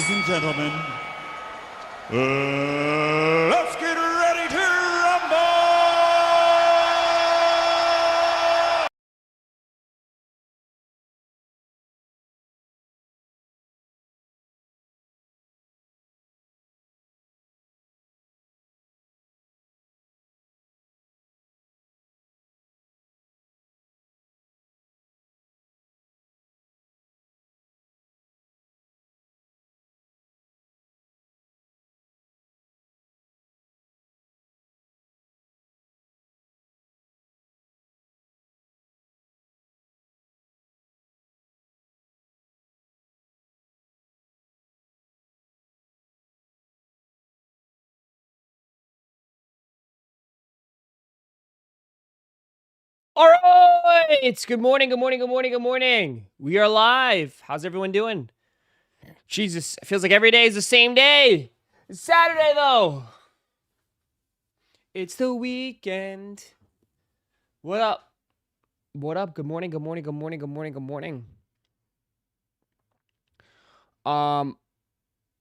Ladies and gentlemen, let's get ready to rumble! All right. Good morning. Good morning. Good morning. Good morning. We are live. How's everyone doing? Jesus, it feels like every day is the same day. It's Saturday, though. It's the weekend. What up? What up? Good morning. Good morning. Good morning. Good morning. Good morning.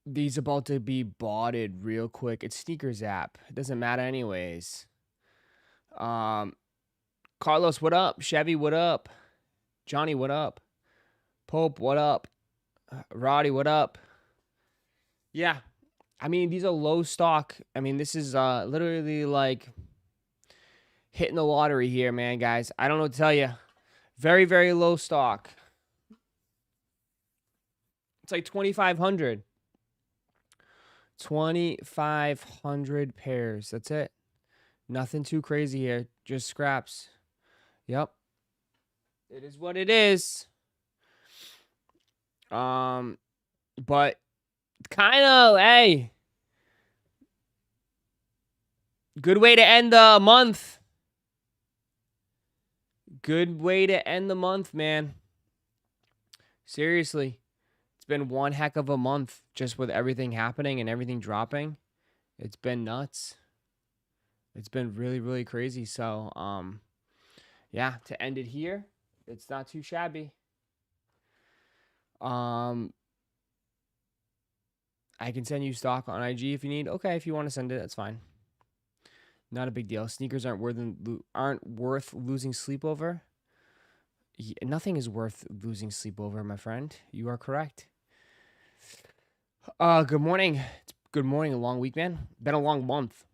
These about to be botted real quick. It's Sneakers app. It doesn't matter anyways. Carlos, what up? Chevy, what up? Johnny, what up? Pope, what up? Roddy, what up? Yeah. I mean, these are low stock. I mean, this is literally like hitting the lottery here, man, guys. I don't know what to tell you. Very, very low stock. It's like 2,500. 2,500 pairs. That's it. Nothing too crazy here. Just scraps. Yep. It is what it is. But kind of, hey, good way to end the month. Good way to end the month, man. Seriously. It's been one heck of a month just with everything happening and everything dropping. It's been nuts. It's been really, really crazy. So, yeah, to end it here, it's not too shabby. I can send you stock on IG if you need. Okay, if you want to send it, that's fine. Not a big deal. Sneakers aren't worth losing sleep over. Nothing is worth losing sleep over, my friend. You are correct. Good morning. Good morning. A long week, man. Been a long month.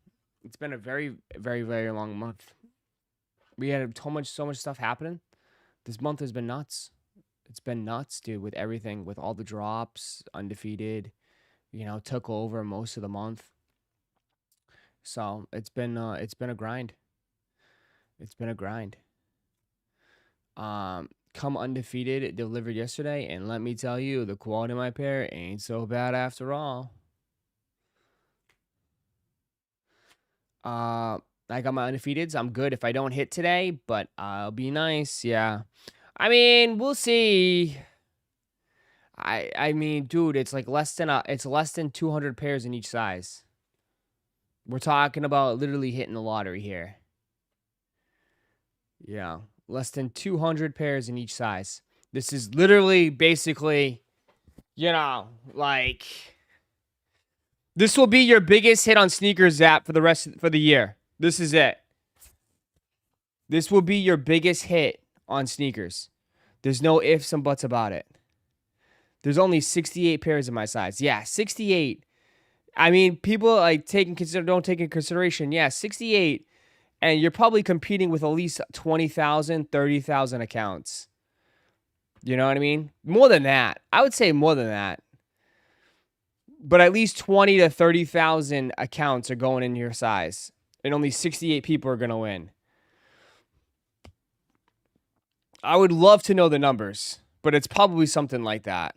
It's been a very, very, very long month. We had so much stuff happening. This month has been nuts. It's been nuts, dude, with everything, with all the drops, undefeated, took over most of the month. So it's been a grind. It's been a grind. Come undefeated, it delivered yesterday, and let me tell you, the quality of my pair ain't so bad after all. I got my undefeateds. I'm good if I don't hit today, but I'll be nice. Yeah. I mean, we'll see. I mean, dude, it's like less than 200 pairs in each size. We're talking about literally hitting the lottery here. Yeah, less than 200 pairs in each size. This is literally basically, like this will be your biggest hit on Sneakers app for the year. This is it. This will be your biggest hit on sneakers. There's no ifs and buts about it. There's only 68 pairs in my size. Yeah, 68. I mean, people like don't take in consideration. Yeah, 68. And you're probably competing with at least 20,000, 30,000 accounts. You know what I mean? More than that. I would say more than that. But at least 20 to 30,000 accounts are going in your size. And only 68 people are going to win. I would love to know the numbers, but it's probably something like that.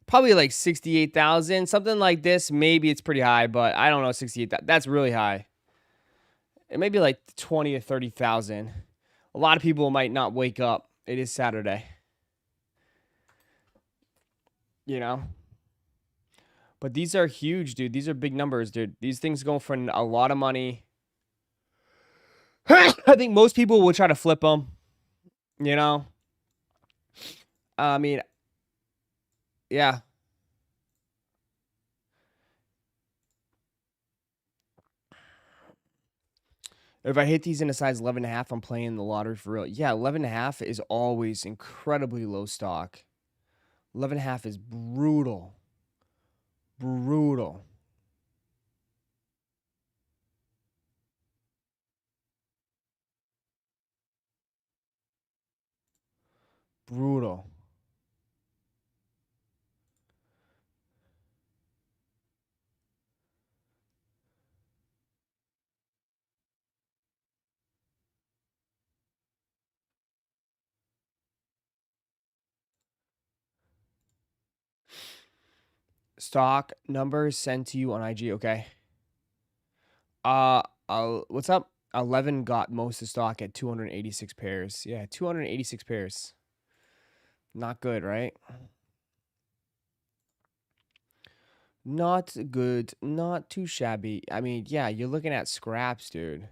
Probably like 68,000, something like this. Maybe it's pretty high, but I don't know. 68,000. That's really high. It may be like 20 to 30,000. A lot of people might not wake up. It is Saturday. But these are huge, dude. These are big numbers, dude. These things go for a lot of money. I think most people will try to flip them, I mean, yeah. If I hit these in a size 11.5, I'm playing the lottery for real. Yeah, 11.5 is always incredibly low stock. 11.5 is brutal. Brutal. Brutal. Stock numbers sent to you on IG, okay? What's up? 11 got most of stock at 286 pairs. Yeah, 286 pairs. Not good, right? Not good. Not too shabby. I mean, yeah, you're looking at scraps, dude.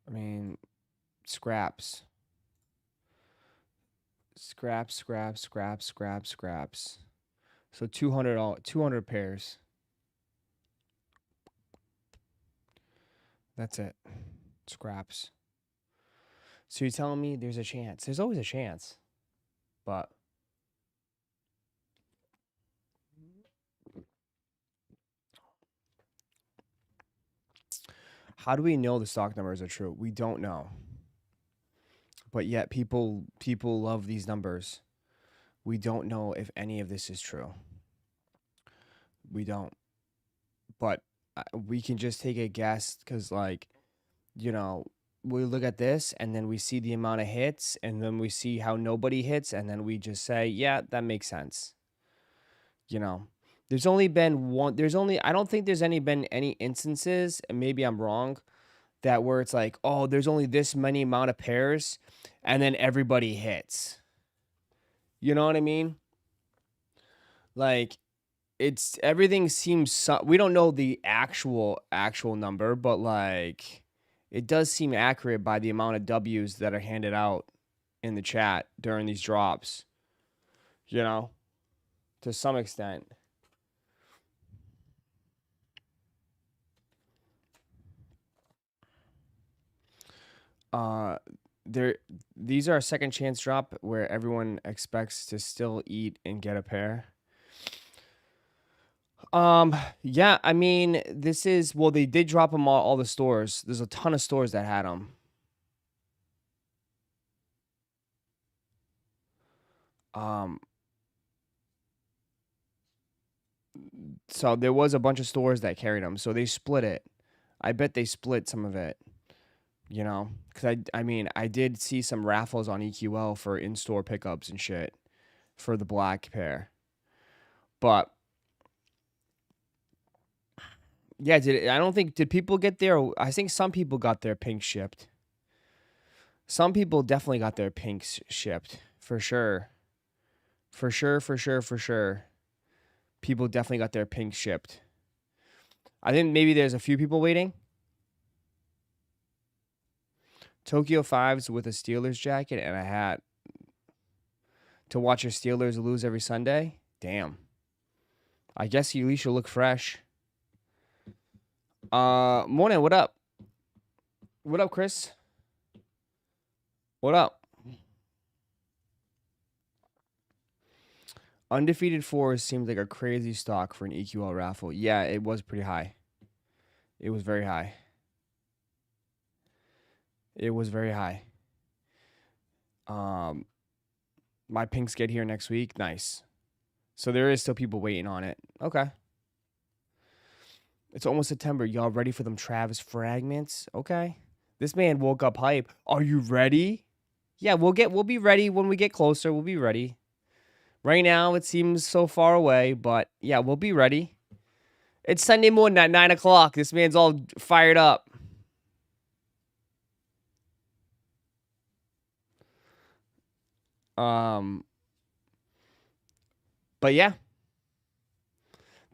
I mean, scraps. Scraps. So 200 pairs. That's it. Scraps. So you're telling me there's a chance. There's always a chance. But how do we know the stock numbers are true? We don't know. But yet people love these numbers. We don't know if any of this is true. We don't. But we can just take a guess cuz like, you know, we look at this and then we see the amount of hits and then we see how nobody hits and then we just say, "Yeah, that makes sense." You know. There's only been one I don't think there's been any instances, and maybe I'm wrong, that where it's like, "Oh, there's only this many amount of pairs," and then everybody hits. You know what I mean? Like it's everything seems we don't know the actual number, but like it does seem accurate by the amount of W's that are handed out in the chat during these drops. You know, to some extent. There these are a second chance drop where everyone expects to still eat and get a pair. Yeah, I mean, this is well, they did drop them all the stores. There's a ton of stores that had them. So there was a bunch of stores that carried them. So they split it. I bet they split some of it. You know, because I mean, I did see some raffles on EQL for in-store pickups and shit for the black pair. But yeah, I don't think did people get their I think some people got their pink shipped. Some people definitely got their pinks shipped for sure. For sure. People definitely got their pink shipped. I think maybe there's a few people waiting. Tokyo 5s with a Steelers jacket and a hat. To watch your Steelers lose every Sunday? Damn. I guess you at least you'll look fresh. Morning, what up? What up, Chris? What up? Undefeated 4s seemed like a crazy stock for an EQL raffle. Yeah, it was pretty high. It was very high. It was very high. My pinks get here next week. Nice. So there is still people waiting on it. Okay. It's almost September. Y'all ready for them Travis fragments? Okay. This man woke up hype. Are you ready? Yeah, we'll be ready when we get closer. We'll be ready. Right now it seems so far away, but yeah, we'll be ready. It's Sunday morning at 9 o'clock. This man's all fired up. But yeah.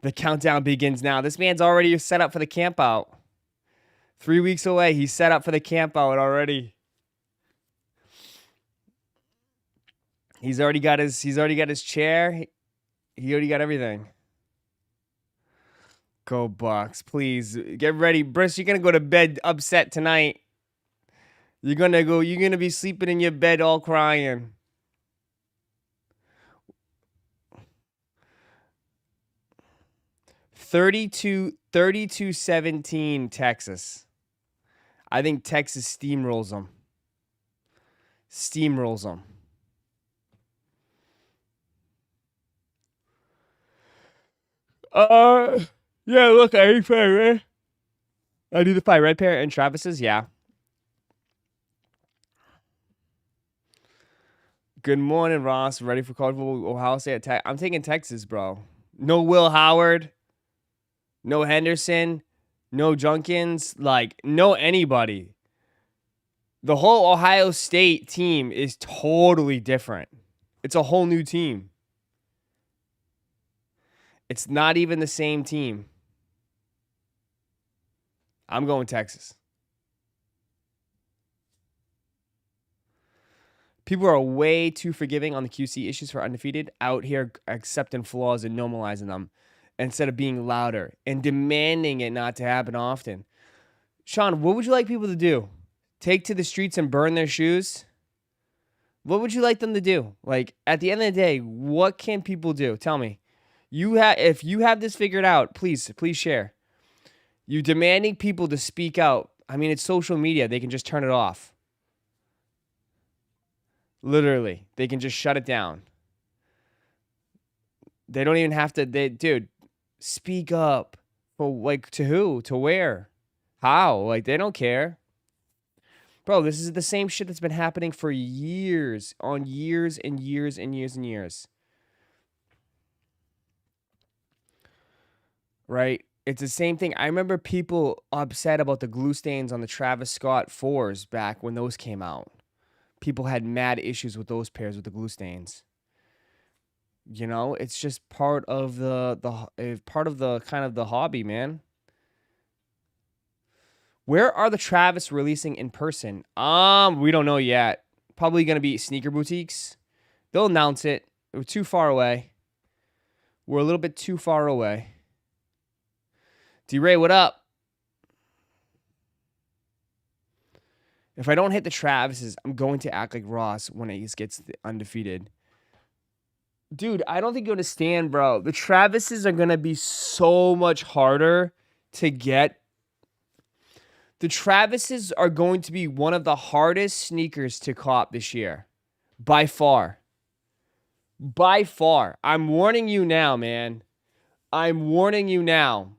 The countdown begins now. This man's already set up for the camp out. 3 weeks away. He's set up for the camp out already. He's already got his chair. He already got everything. Go Bucks, please. Get ready. Briss, you're gonna go to bed upset tonight. You're gonna be sleeping in your bed all crying. Thirty-two 17 Texas. I think Texas steamrolls them. Steamrolls them. Yeah, look, I ain't fair, man. I do the fight, red pair and Travis's, yeah. Good morning, Ross. Ready for college football? Ohio State attack. I'm taking Texas, bro. No Will Howard. No Henderson. No Junkins. Like, no anybody. The whole Ohio State team is totally different. It's a whole new team. It's not even the same team. I'm going Texas. People are way too forgiving on the QC issues for undefeated, out here accepting flaws and normalizing them instead of being louder and demanding it not to happen often. Sean, what would you like people to do? Take to the streets and burn their shoes? What would you like them to do? Like, at the end of the day, what can people do? Tell me. If you have this figured out, please share. You demanding people to speak out. I mean, it's social media. They can just turn it off. Literally, they can just shut it down. They don't even have to. Dude, speak up. For like, to who? To where? How? Like, they don't care. Bro, this is the same shit that's been happening for years, on years and years and years and years. Right? It's the same thing. I remember people upset about the glue stains on the Travis Scott 4s back when those came out. People had mad issues with those pairs with the glue stains. You know, it's just part of the kind of the hobby, man. Where are the Travis releasing in person? We don't know yet. Probably gonna be sneaker boutiques. They'll announce it. We're too far away. We're a little bit too far away. D-Ray, what up? If I don't hit the Travises, I'm going to act like Ross when he gets undefeated. Dude, I don't think you understand, bro. The Travises are going to be so much harder to get. The Travises are going to be one of the hardest sneakers to cop this year. By far. By far. I'm warning you now, man. I'm warning you now.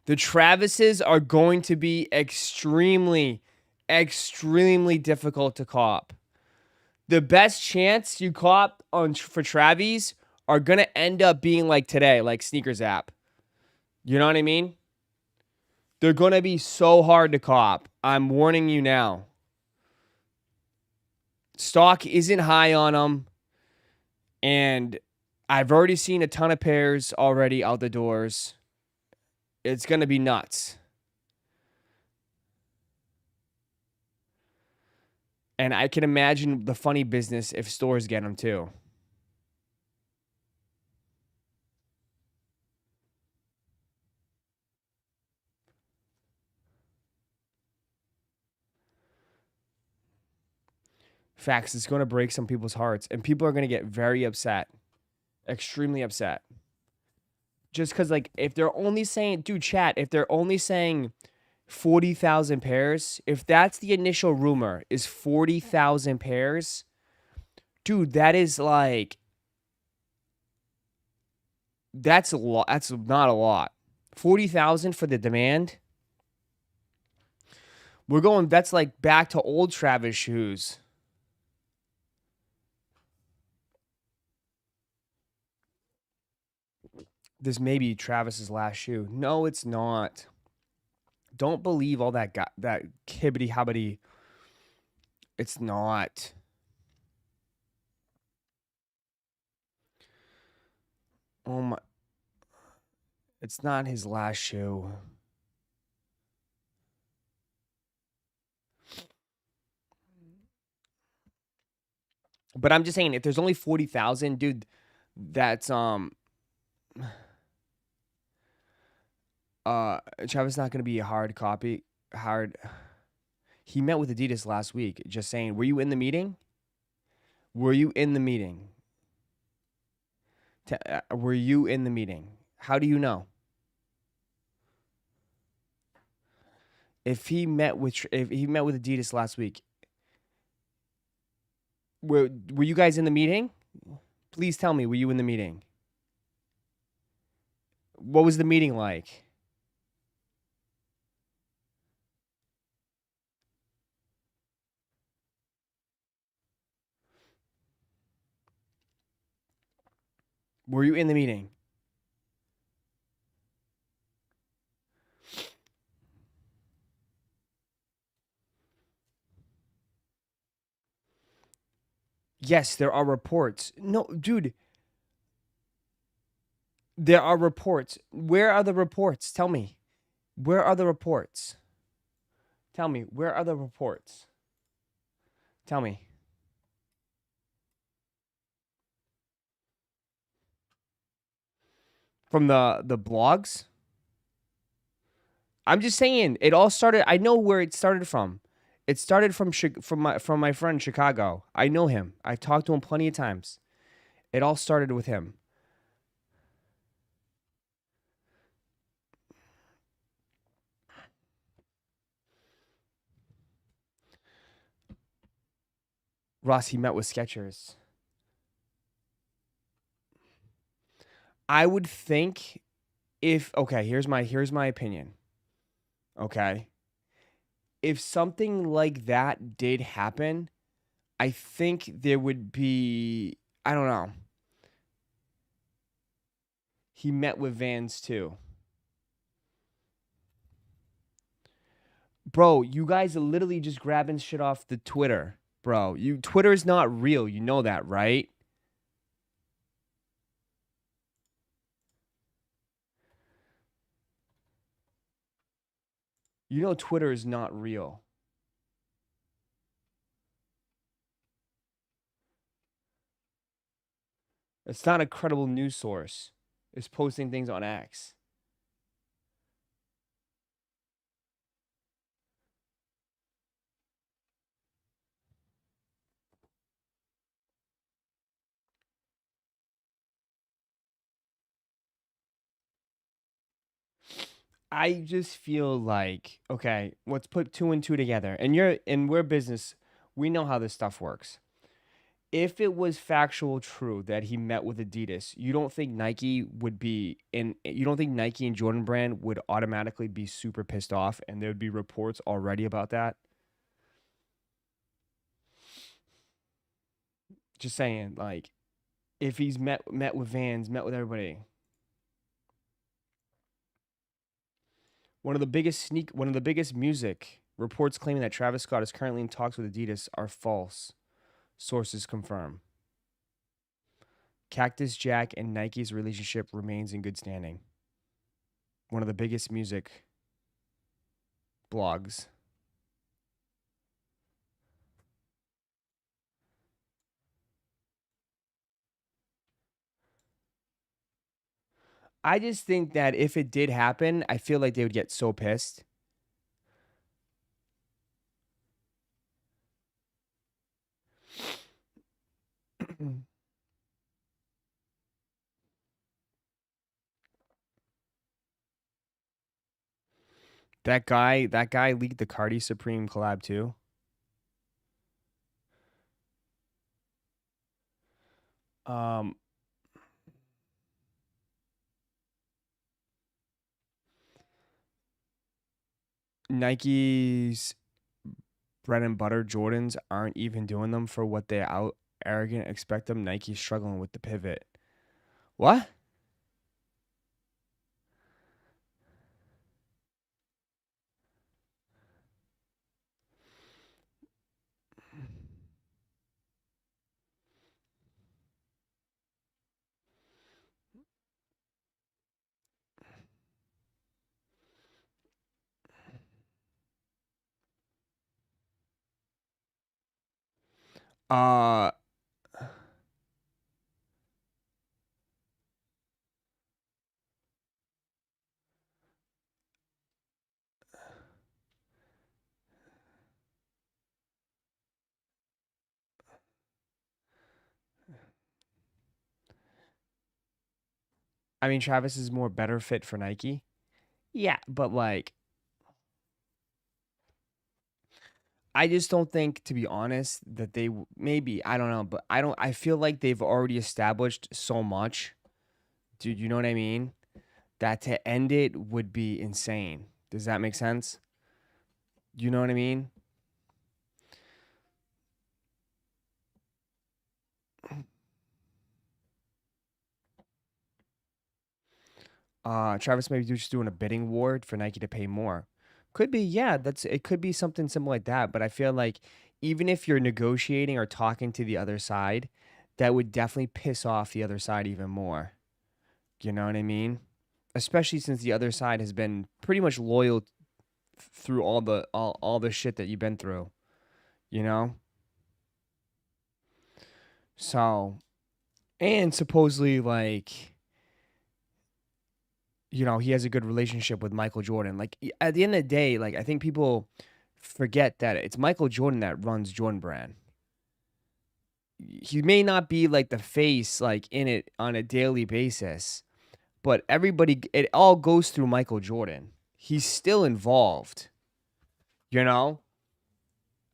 The Travises are going to be extremely, extremely difficult to cop. The best chance you cop for Travis are going to end up being like today, like Sneakers app. You know what I mean? They're going to be so hard to cop. I'm warning you now. Stock isn't high on them. And I've already seen a ton of pairs already out the doors. It's going to be nuts. And I can imagine the funny business if stores get them too. Facts, it's going to break some people's hearts. And people are going to get very upset. Extremely upset. Just because, like, if they're only saying, dude, chat, if they're only saying 40,000 pairs, if that's the initial rumor, is 40,000 pairs, dude, that is like, that's a lot. That's not a lot. 40,000 for the demand. That's like back to old Travis shoes. This may be Travis's last shoe. No, it's not. Don't believe all that hibbity hobbity. It's not. Oh my. It's not his last shoe. But I'm just saying, if there's only 40,000, dude, that's Travis not gonna be a hard copy. Hard. He met with Adidas last week. Just saying, were you in the meeting? Were you in the meeting? Were you in the meeting? How do you know? If he met with Adidas last week, were you guys in the meeting? Please tell me, were you in the meeting? What was the meeting like? Were you in the meeting? Yes, there are reports. No, dude, there are reports. Where are the reports? Tell me. Where are the reports? Tell me, where are the reports? Tell me. From the blogs? I'm just saying, it all started. I know where it started from. It started from my friend Chicago. I know him. I've talked to him plenty of times. It all started with him. Ross, he met with Skechers. I would think if okay, here's my opinion. Okay. If something like that did happen, I think there would be I don't know. He met with Vans too. Bro, you guys are literally just grabbing shit off the Twitter. Bro, Twitter is not real. You know that, right? You know Twitter is not real. It's not a credible news source. It's posting things on X. I just feel like, okay, let's put two and two together. And we're business, we know how this stuff works. If it was factual true that he met with Adidas, you don't think you don't think Nike and Jordan Brand would automatically be super pissed off and there would be reports already about that? Just saying, like, if he's met with Vans, met with everybody. One of the biggest music reports claiming that Travis Scott is currently in talks with Adidas are false. Sources confirm. Cactus Jack and Nike's relationship remains in good standing. One of the biggest music blogs. I just think that if it did happen, I feel like they would get so pissed. That guy leaked the Cardi Supreme collab too. Um, Nike's bread and butter Jordans aren't even doing them for what they out arrogant expect them. Nike's struggling with the pivot. What? Uh I mean, Travis is more better fit for Nike. Yeah, but like, I just don't think, to be honest, that maybe I don't know, but I don't. I feel like they've already established so much, dude. You know what I mean? That to end it would be insane. Does that make sense? You know what I mean? Travis maybe just doing a bidding war for Nike to pay more. Could be, yeah. It. Could be something simple like that. But I feel like even if you're negotiating or talking to the other side, that would definitely piss off the other side even more. You know what I mean? Especially since the other side has been pretty much loyal through all the shit that you've been through. You know. So, and supposedly like, he has a good relationship with Michael Jordan. Like at the end of the day, like I think people forget that it's Michael Jordan that runs Jordan Brand. He may not be like the face like in it on a daily basis, but it all goes through Michael Jordan. He's still involved, you know?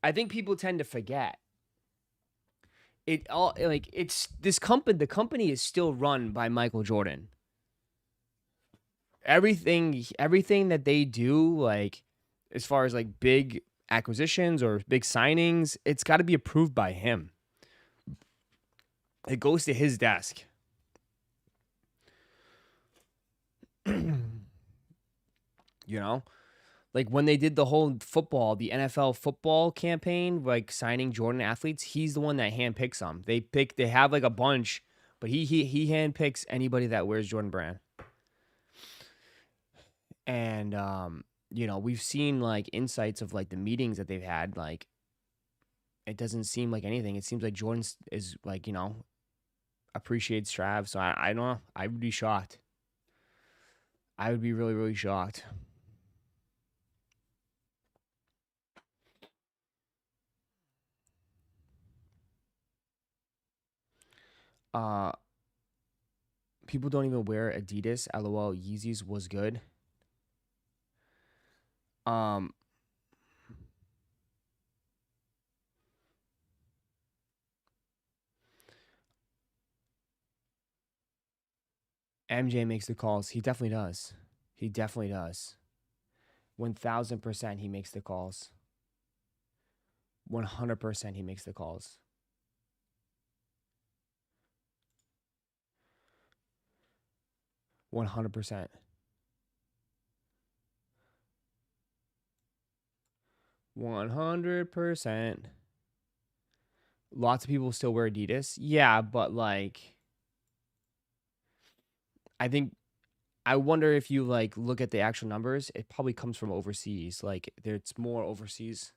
I think people tend to forget. It all like it's this company the company is still run by Michael Jordan. Everything that they do, like as far as like big acquisitions or big signings, it's got to be approved by him. It goes to his desk. You know, like when they did the NFL football campaign, like signing Jordan athletes, he's the one that handpicks them. They have like a bunch, but he handpicks anybody that wears Jordan Brand. And we've seen like insights of like the meetings that they've had. Like it doesn't seem like anything. It seems like Jordan is like appreciates Trav. So I don't know. I would be shocked. I would be really really shocked. Uh, People don't even wear Adidas. LOL. Yeezys was good. Um, MJ makes the calls. He definitely does. He definitely does. 1000% he makes the calls. 100% he makes the calls. 100%. 100%. Lots of people still wear Adidas. Yeah, but like I think I wonder if you like look at the actual numbers, it probably comes from overseas. Like there's more overseas,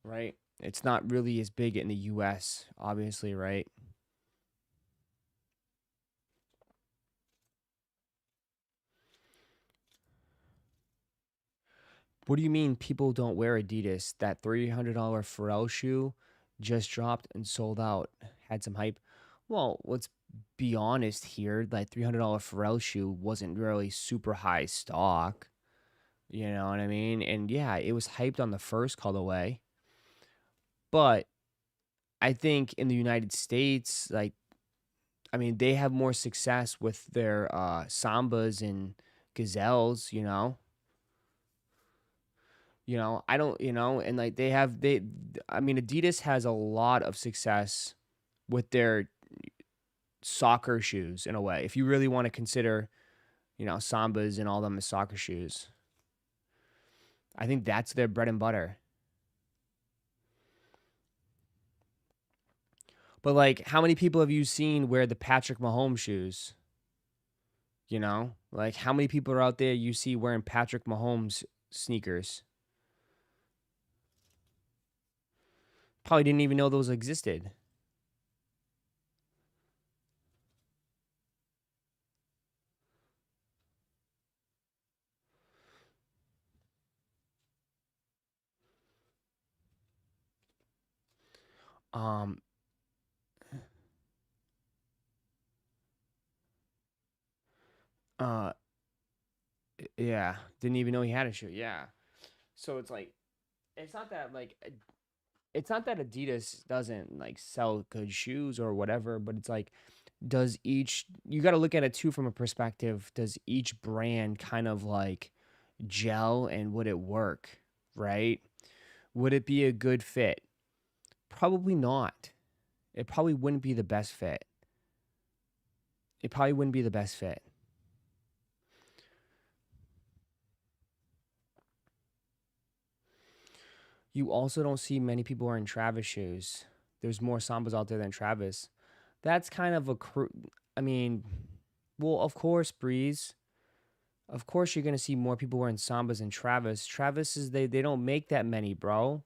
right? It's not really as big in the US, obviously, right? What do you mean people don't wear Adidas? That $300 Pharrell shoe just dropped and sold out. Had some hype. Well, let's be honest here. That $300 Pharrell shoe wasn't really super high stock. You know what I mean? And yeah, it was hyped on the first colorway. But I think in the United States, like, I mean, they have more success with their Sambas and Gazelles, I don't, and like I mean, Adidas has a lot of success with their soccer shoes in a way. If you really want to consider, Sambas and all them as soccer shoes, I think that's their bread and butter. But like, how many people have you seen wear the Patrick Mahomes shoes? Like how many people are out there you see wearing Patrick Mahomes sneakers? Probably didn't even know those existed. Um, Uh, yeah, didn't even know he had a shoe. Yeah, so it's like it's not that like it's not that Adidas doesn't like sell good shoes or whatever, but it's like does each you got to look at it too from a perspective. Does each brand kind of like gel and would it work, right? Would it be a good fit? Probably not. It probably wouldn't be the best fit. It probably wouldn't be the best fit. You also don't see many people wearing Travis shoes. There's more Sambas out there than Travis. That's kind of I mean, well, of course, Breeze. Of course, you're gonna see more people wearing Sambas than Travis. Travis is they don't make that many, bro.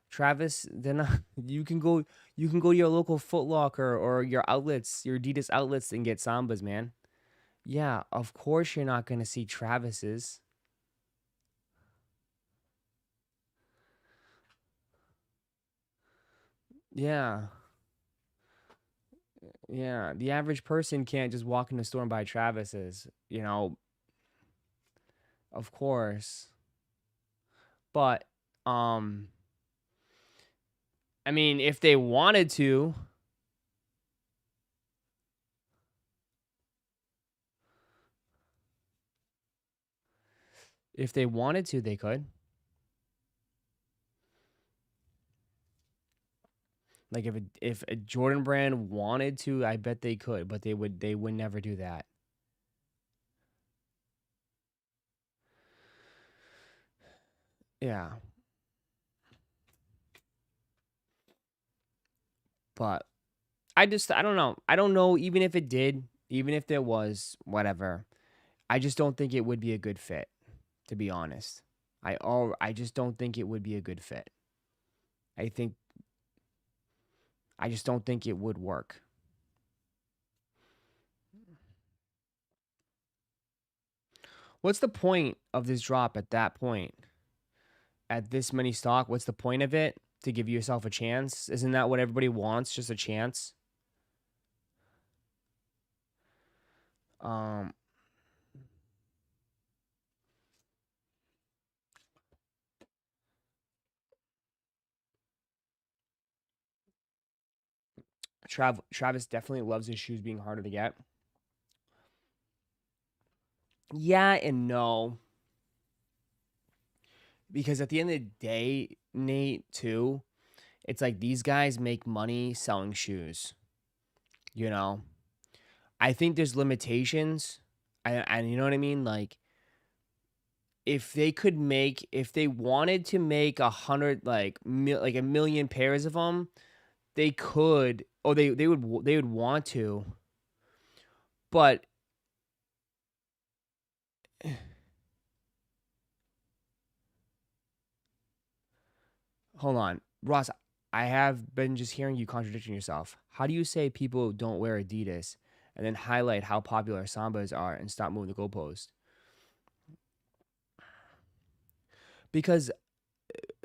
Travis, they're not. You can go to your local Foot Locker or your outlets, your Adidas outlets, and get Sambas, man. Yeah, of course you're not gonna see Travis's. Yeah, yeah. The average person can't just walk in the store and buy Travis's. Of course. But um, I mean, if they wanted to, they could. Like if a Jordan brand wanted to, I bet they could, but they would never do that. Yeah. But I don't know. I don't know even if it did, even if there was, whatever. I just don't think it would be a good fit, to be honest. I just don't think it would be a good fit. I think I just don't think it would work. What's the point of this drop at that point? At this many stock, what's the point of it? To give yourself a chance? Isn't that what everybody wants? Just a chance? Um Travis definitely loves his shoes being harder to get. Yeah and no. Because at the end of the day, Nate, too, it's like these guys make money selling shoes. You know? I think there's limitations. And you know what I mean? Like if they wanted to make 100 like a million pairs of them, they could, or they would want to, but hold on, Ross. I have been just hearing you contradicting yourself. How do you say people don't wear Adidas and then highlight how popular Sambas are and stop moving the goalpost? Because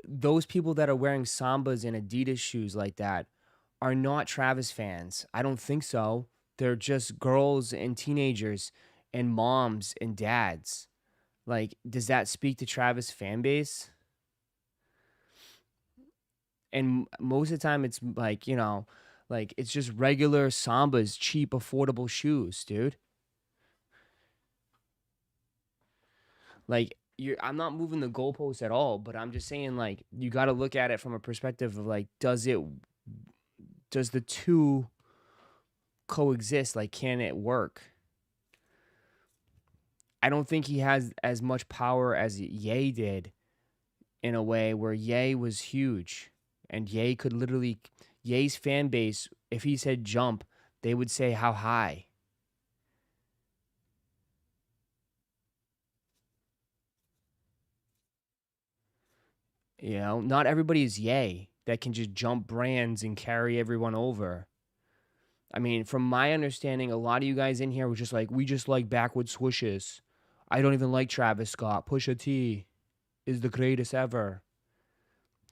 those people that are wearing Sambas and Adidas shoes like that are not Travis fans. I don't think so. They're just girls and teenagers and moms and dads. Like, does that speak to Travis fan base? And most of the time, it's like, like it's just regular Sambas, cheap, affordable shoes, dude. Like, I'm not moving the goalposts at all, but I'm just saying, like, you got to look at it from a perspective of like, does the two coexist? Like, can it work? I don't think he has as much power as Ye did in a way where Ye was huge and Ye could literally Ye's fan base, if he said jump, they would say how high. Not everybody is Ye that can just jump brands and carry everyone over. I mean, from my understanding, a lot of you guys in here were just like, we just like backward swooshes. I don't even like Travis Scott. Pusha T is the greatest ever.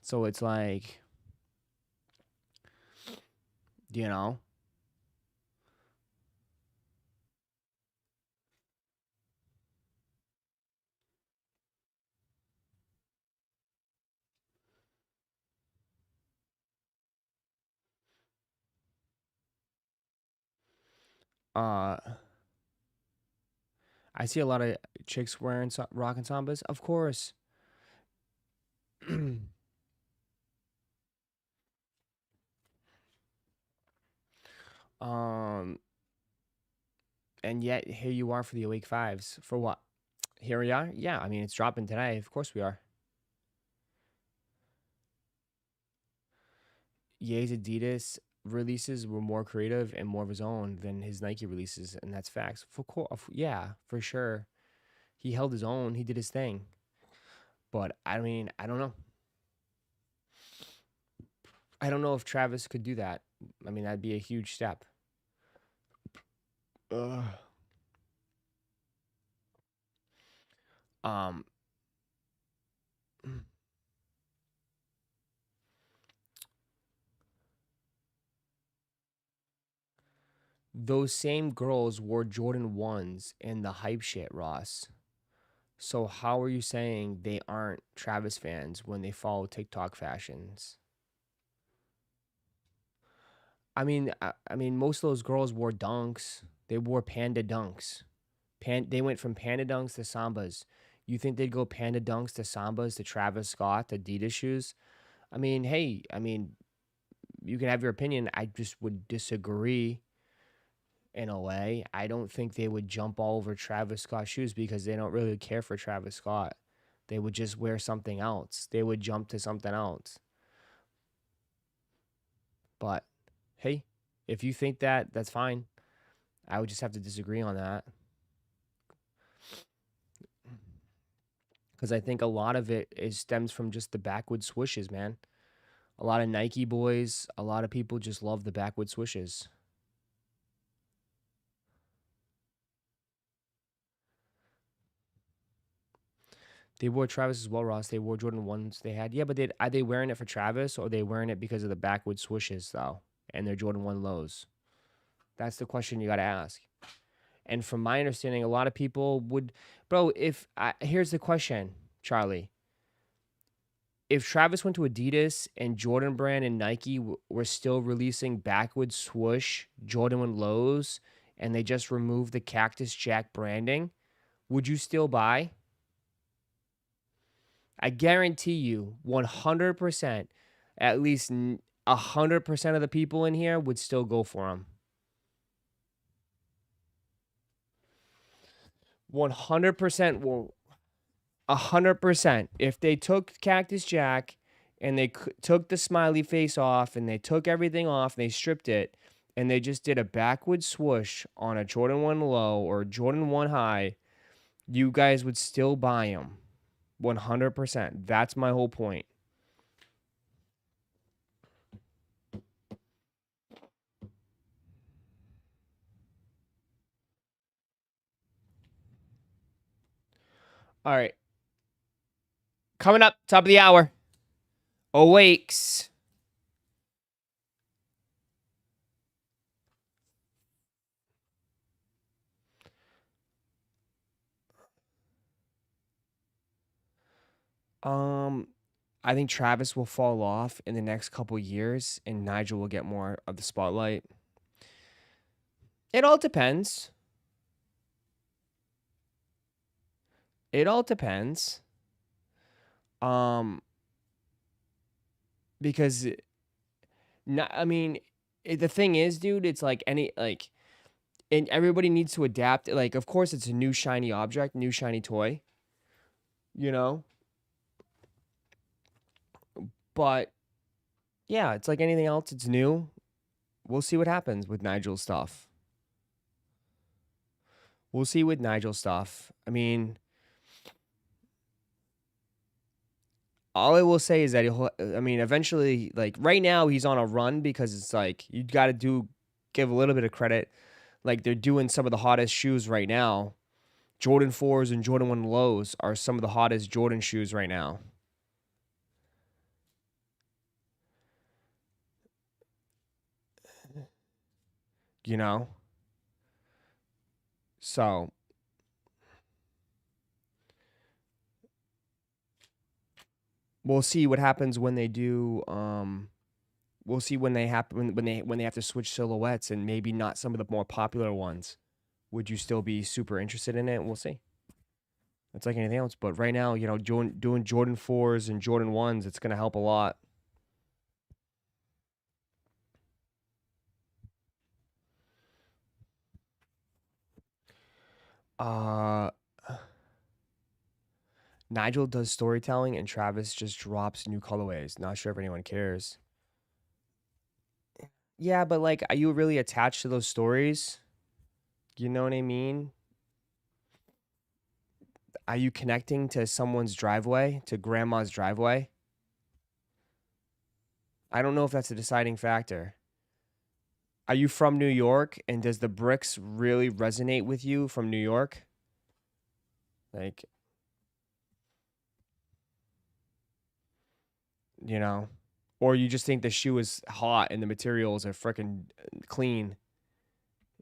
So it's like, you know, Uh, I see a lot of chicks wearing rocking sambas. Of course. um, and yet here you are for the Awake Fives. For what? Here we are. Yeah, I mean it's dropping today. Of course we are. Ye's Adidas releases were more creative and more of his own than his Nike releases, and that's facts. Yeah, for sure. He held his own. He did his thing. But I mean, I don't know. I don't know if Travis could do that. I mean, that'd be a huge step. Ugh. Um, those same girls wore Jordan 1s in the hype shit, Ross. So how are you saying they aren't Travis fans when they follow TikTok fashions? I mean, most of those girls wore dunks. They wore panda dunks. They went from panda dunks to sambas. You think they'd go panda dunks to sambas to Travis Scott Adidas shoes? I mean, hey, I mean, you can have your opinion. I just would disagree in a way. I don't think they would jump all over Travis Scott shoes because they don't really care for Travis Scott. They would just wear something else. They would jump to something else. But hey, if you think that, that's fine. I would just have to disagree on that. Because I think a lot of it stems from just the backward swooshes, man. A lot of Nike boys, a lot of people just love the backward swooshes. They wore Travis as well, Ross. They wore Jordan 1s they had. Yeah, but are they wearing it for Travis or are they wearing it because of the backward swooshes, though? And their Jordan 1 lows? That's the question you got to ask. And from my understanding, a lot of people would, bro, here's the question, Charlie. If Travis went to Adidas and Jordan Brand and Nike were still releasing backward swoosh Jordan 1 lows and they just removed the Cactus Jack branding, would you still buy? I guarantee you 100%, at least 100% of the people in here would still go for them. 100% will 100%. If they took Cactus Jack and they took the smiley face off and they took everything off and they stripped it and they just did a backward swoosh on a Jordan 1 low or Jordan 1 high, you guys would still buy them. 100%. That's my whole point. All right. Coming up, top of the hour. Awakes. I think Travis will fall off in the next couple years and Nigel will get more of the spotlight. It all depends. It all depends. Um because I mean, the thing is, dude, it's like and everybody needs to adapt. Like, of course, it's a new shiny object, new shiny toy, you know? But yeah, it's like anything else, it's new. We'll see what happens with Nigel's stuff. We'll see with Nigel's stuff. I mean, all I will say is that eventually, like right now, he's on a run because it's like you got to give a little bit of credit. Like they're doing some of the hottest shoes right now. Jordan 4s and Jordan 1 lows are some of the hottest Jordan shoes right now. You know? So we'll see what happens when they do We'll see when they happen when they have to switch silhouettes and maybe not some of the more popular ones. Would you still be super interested in it? We'll see. It's like anything else, but right now, you know, doing Jordan 4s and Jordan 1s, it's gonna help a lot. Nigel does storytelling and Travis just drops new colorways. Not sure if anyone cares. Yeah, but like, are you really attached to those stories? You know what I mean? Are you connecting to someone's driveway, to grandma's driveway? I don't know if that's a deciding factor. Are you from New York and does the bricks really resonate with you from New York? Like, you know, or you just think the shoe is hot and the materials are freaking clean,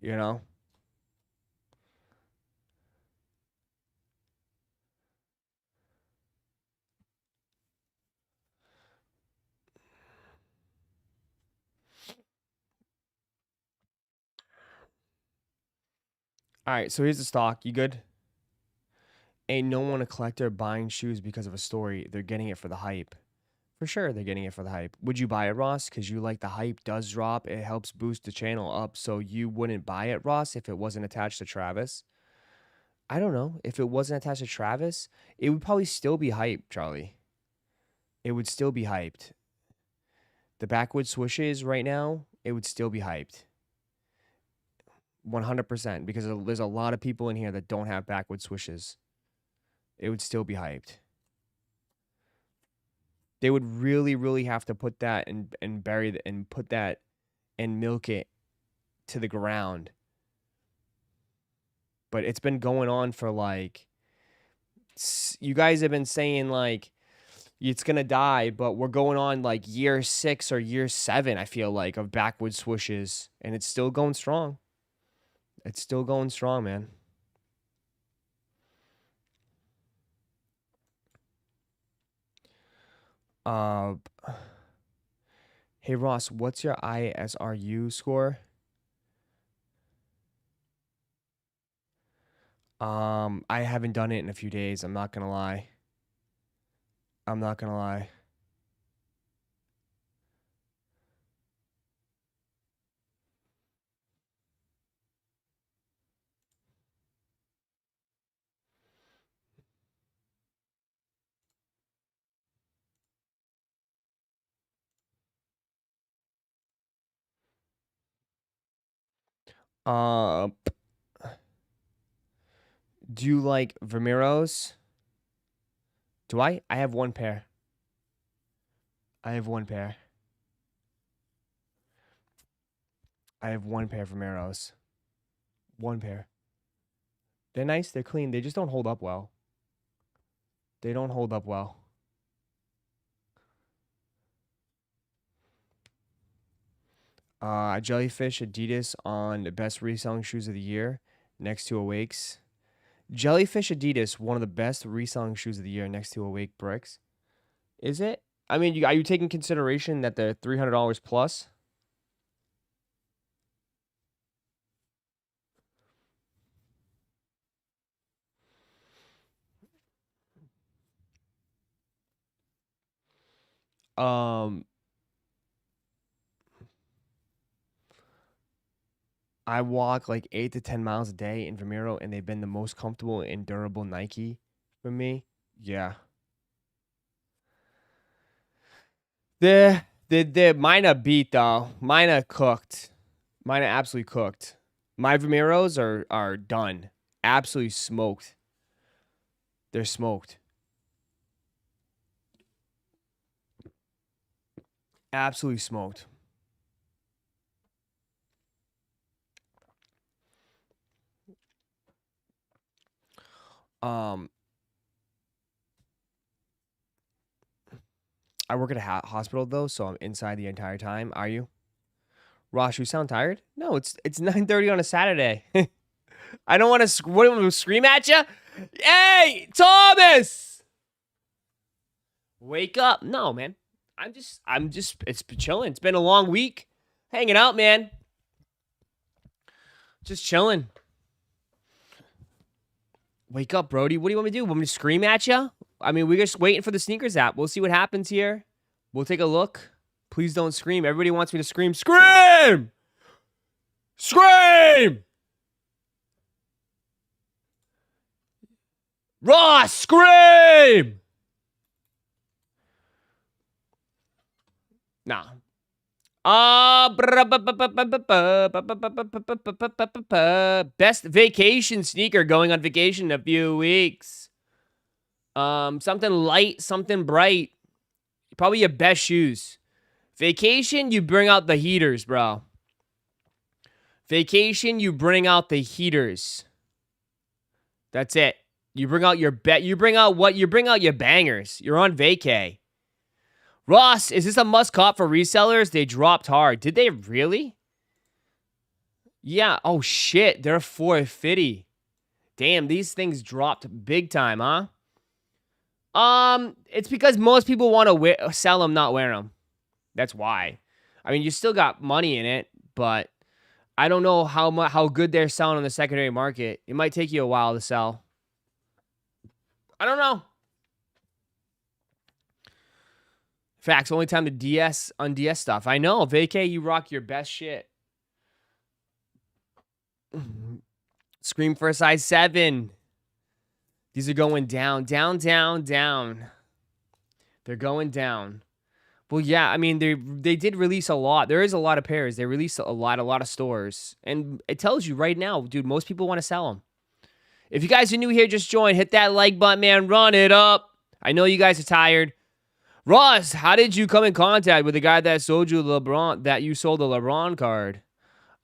you know? All right, so here's the stock. You good? Ain't no one a collector buying shoes because of a story. They're getting it for the hype. For sure, they're getting it for the hype. Would you buy it, Ross? Because you like the hype does drop. It helps boost the channel up. So you wouldn't buy it, Ross, if it wasn't attached to Travis? I don't know. If it wasn't attached to Travis, it would probably still be hyped, Charlie. It would still be hyped. The backwoods swooshes right now, it would still be hyped. 100%. Because there's a lot of people in here that don't have backwoods swooshes. It would still be hyped. They would really, really have to put that and bury it and put that and milk it to the ground. But it's been going on for like, you guys have been saying like, it's going to die, but we're going on like year 6 or year 7, I feel like, of backwoods swooshes. And it's still going strong. It's still going strong, man. Hey Ross, what's your ISRU score? I haven't done it in a few days. I'm not gonna lie. I'm not gonna lie. Uh, do you like Vermeeros? Do I? I have one pair. I have one pair. I have one pair of Vermeeros. One pair. They're nice. They're clean. They just don't hold up well. They don't hold up well. Jellyfish Adidas on the best reselling shoes of the year next to Awakes. Jellyfish Adidas, one of the best reselling shoes of the year next to Awake Bricks. Is it? I mean, are you taking consideration that they're $300 plus? I walk like 8 to 10 miles a day in Vomero, and they've been the most comfortable and durable Nike for me. Yeah. Mine are beat though. Mine are cooked. Mine are absolutely cooked. My Vomeros are done. Absolutely smoked. They're smoked. Absolutely smoked. I work at a hospital though, so I'm inside the entire time. Are you? Rosh, you sound tired? No, it's 9:30 on a Saturday. I don't want to scream at you. Hey, Thomas! Wake up. No, man. it's chilling. It's been a long week. Hanging out, man. Just chilling. Wake up, Brody. What do you want me to do? Want me to scream at you? I mean, we're just waiting for the sneakers app. We'll see what happens here. We'll take a look. Please don't scream. Everybody wants me to scream. Scream! Scream! Ross, scream! Nah. Best vacation sneaker, going on vacation in a few weeks. Something light, something bright. Probably your best shoes. Vacation, you bring out the heaters, bro. Vacation, you bring out the heaters. That's it. You bring out your you bring out what? You bring out your bangers. You're on vacay. Ross, is this a must-cop for resellers? They dropped hard. Did they really? Yeah. Oh, shit. They're $450. Damn, these things dropped big time, huh? It's because most people want to sell them, not wear them. That's why. I mean, you still got money in it, but I don't know how good they're selling on the secondary market. It might take you a while to sell. I don't know. Facts, only time to DS on DS stuff. I know, vacay, you rock your best shit. Scream for a size 7. These are going down, down, down, down. They're going down. Well, yeah, I mean, they did release a lot. There is a lot of pairs. They released a lot of stores. And it tells you right now, dude, most people want to sell them. If you guys are new here, just join. Hit that like button, man. Run it up. I know you guys are tired. Ross, how did you come in contact with the guy that sold you you sold the LeBron card?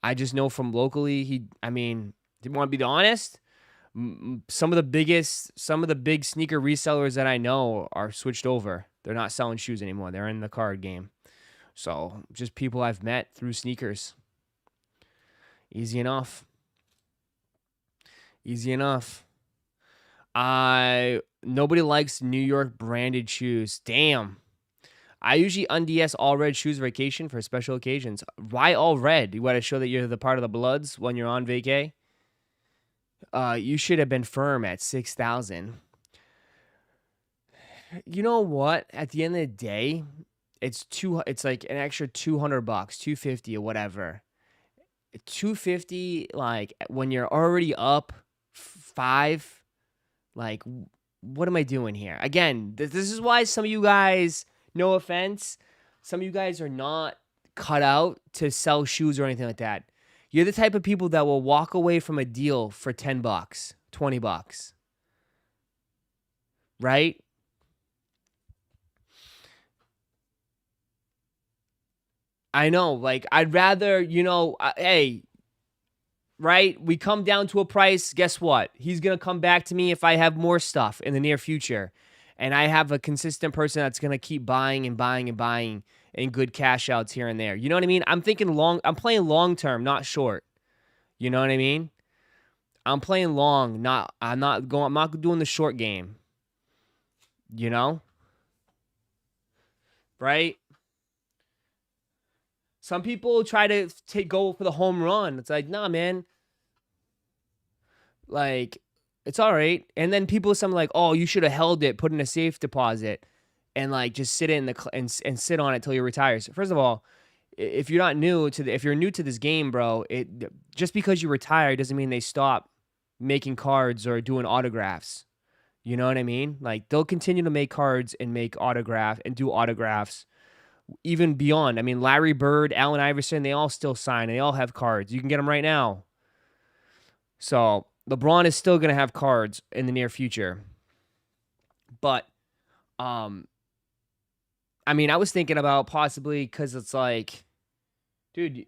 I just know from locally, didn't want to be honest. Some of the big sneaker resellers that I know are switched over. They're not selling shoes anymore. They're in the card game. So just people I've met through sneakers. Easy enough. Easy enough. Nobody likes New York branded shoes. Damn. I usually unds all red shoes vacation for special occasions. Why all red? You want to show that you're the part of the Bloods when you're on vacay? You should have been firm at 6,000. You know what? At the end of the day, it's like an extra $200, $250 or whatever. $250, like when you're already up 5, like what am I doing here? Again, this is why some of you guys, no offense, some of you guys are not cut out to sell shoes or anything like that. You're the type of people that will walk away from a deal for $10, $20. Right? I know, like, I'd rather, hey, right? We come down to a price. Guess what? He's going to come back to me if I have more stuff in the near future. And I have a consistent person that's going to keep buying and buying and buying and good cash outs here and there. You know what I mean? I'm playing long term, not short. You know what I mean? I'm playing long, I'm not doing the short game. You know? Right? Some people try to go for the home run. It's like, nah, man. Like, it's all right. And then people, something like, oh, you should have held it, put in a safe deposit, and like just sit in and sit on it till you retire. So first of all, if you're new to this game, bro, just because you retire doesn't mean they stop making cards or doing autographs. You know what I mean? Like, they'll continue to make cards and make autograph and do autographs even beyond. I mean, Larry Bird, Allen Iverson, they all still sign. They all have cards. You can get them right now. So LeBron is still going to have cards in the near future. But, I was thinking about possibly, because it's like, dude,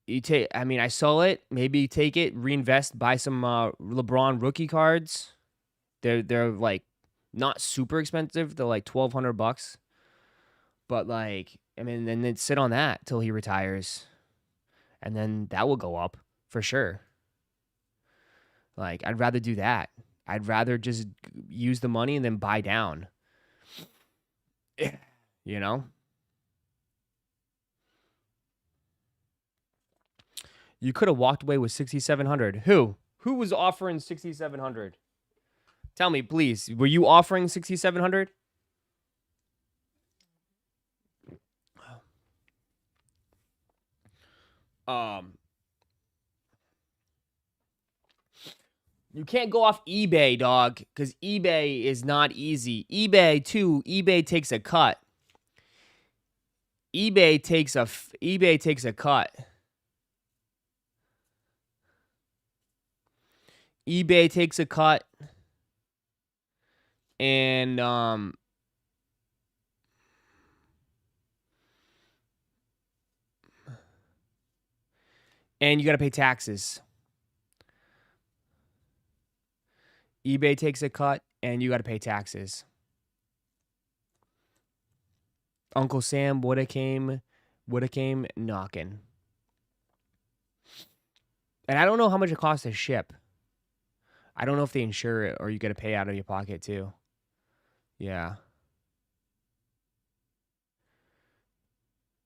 I saw it. Maybe you take it, reinvest, buy some LeBron rookie cards. They're like not super expensive. They're like $1,200. But like, and then sit on that till he retires. And then that will go up for sure. Like, I'd rather do that. I'd rather just use the money and then buy down. You know? You could have walked away with 6,700. Who? Who was offering 6,700? Tell me, please. Were you offering 6,700? You can't go off eBay, dog, because eBay is not easy. eBay too. eBay takes a cut. eBay takes a cut. eBay takes a cut, and you got to pay taxes. eBay takes a cut, and you got to pay taxes. Uncle Sam woulda came knocking. And I don't know how much it costs to ship. I don't know if they insure it or you got to pay out of your pocket too. Yeah.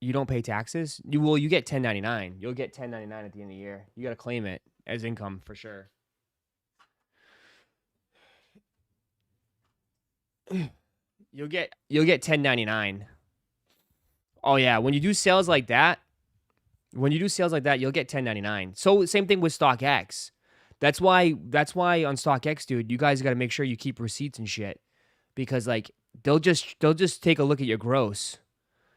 You don't pay taxes? You get 1099. You'll get 1099 at the end of the year. You got to claim it as income for sure. You'll get 1099. Oh yeah, when you do sales like that, you'll get 1099. So same thing with StockX. That's why on StockX, dude, you guys got to make sure you keep receipts and shit, because like they'll just take a look at your gross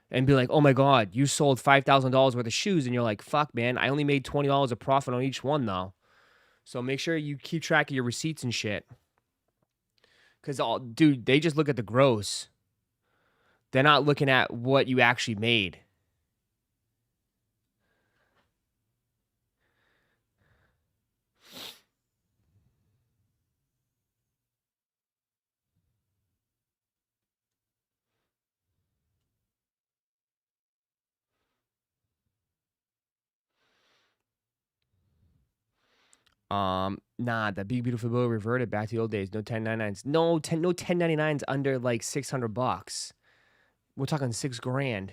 and be like, "Oh my god, you sold $5,000 worth of shoes," and you're like, "Fuck, man, I only made $20 of profit on each one though." So make sure you keep track of your receipts and shit, because dude, they just look at the gross. They're not looking at what you actually made. Nah, the Big Beautiful Bill reverted back to the old days. No 1099s. No 1099s under like $600. We're talking $6,000.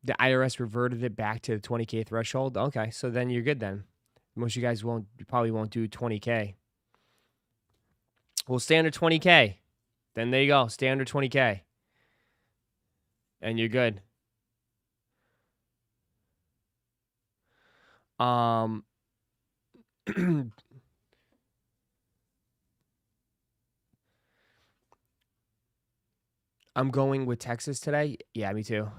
The IRS reverted it back to the 20K threshold. Okay, so then you're good then. Most of you guys probably won't do 20K. We'll stay under 20K. Then there you go. Stay under 20K. And you're good. I'm going with Texas today. Yeah, me too.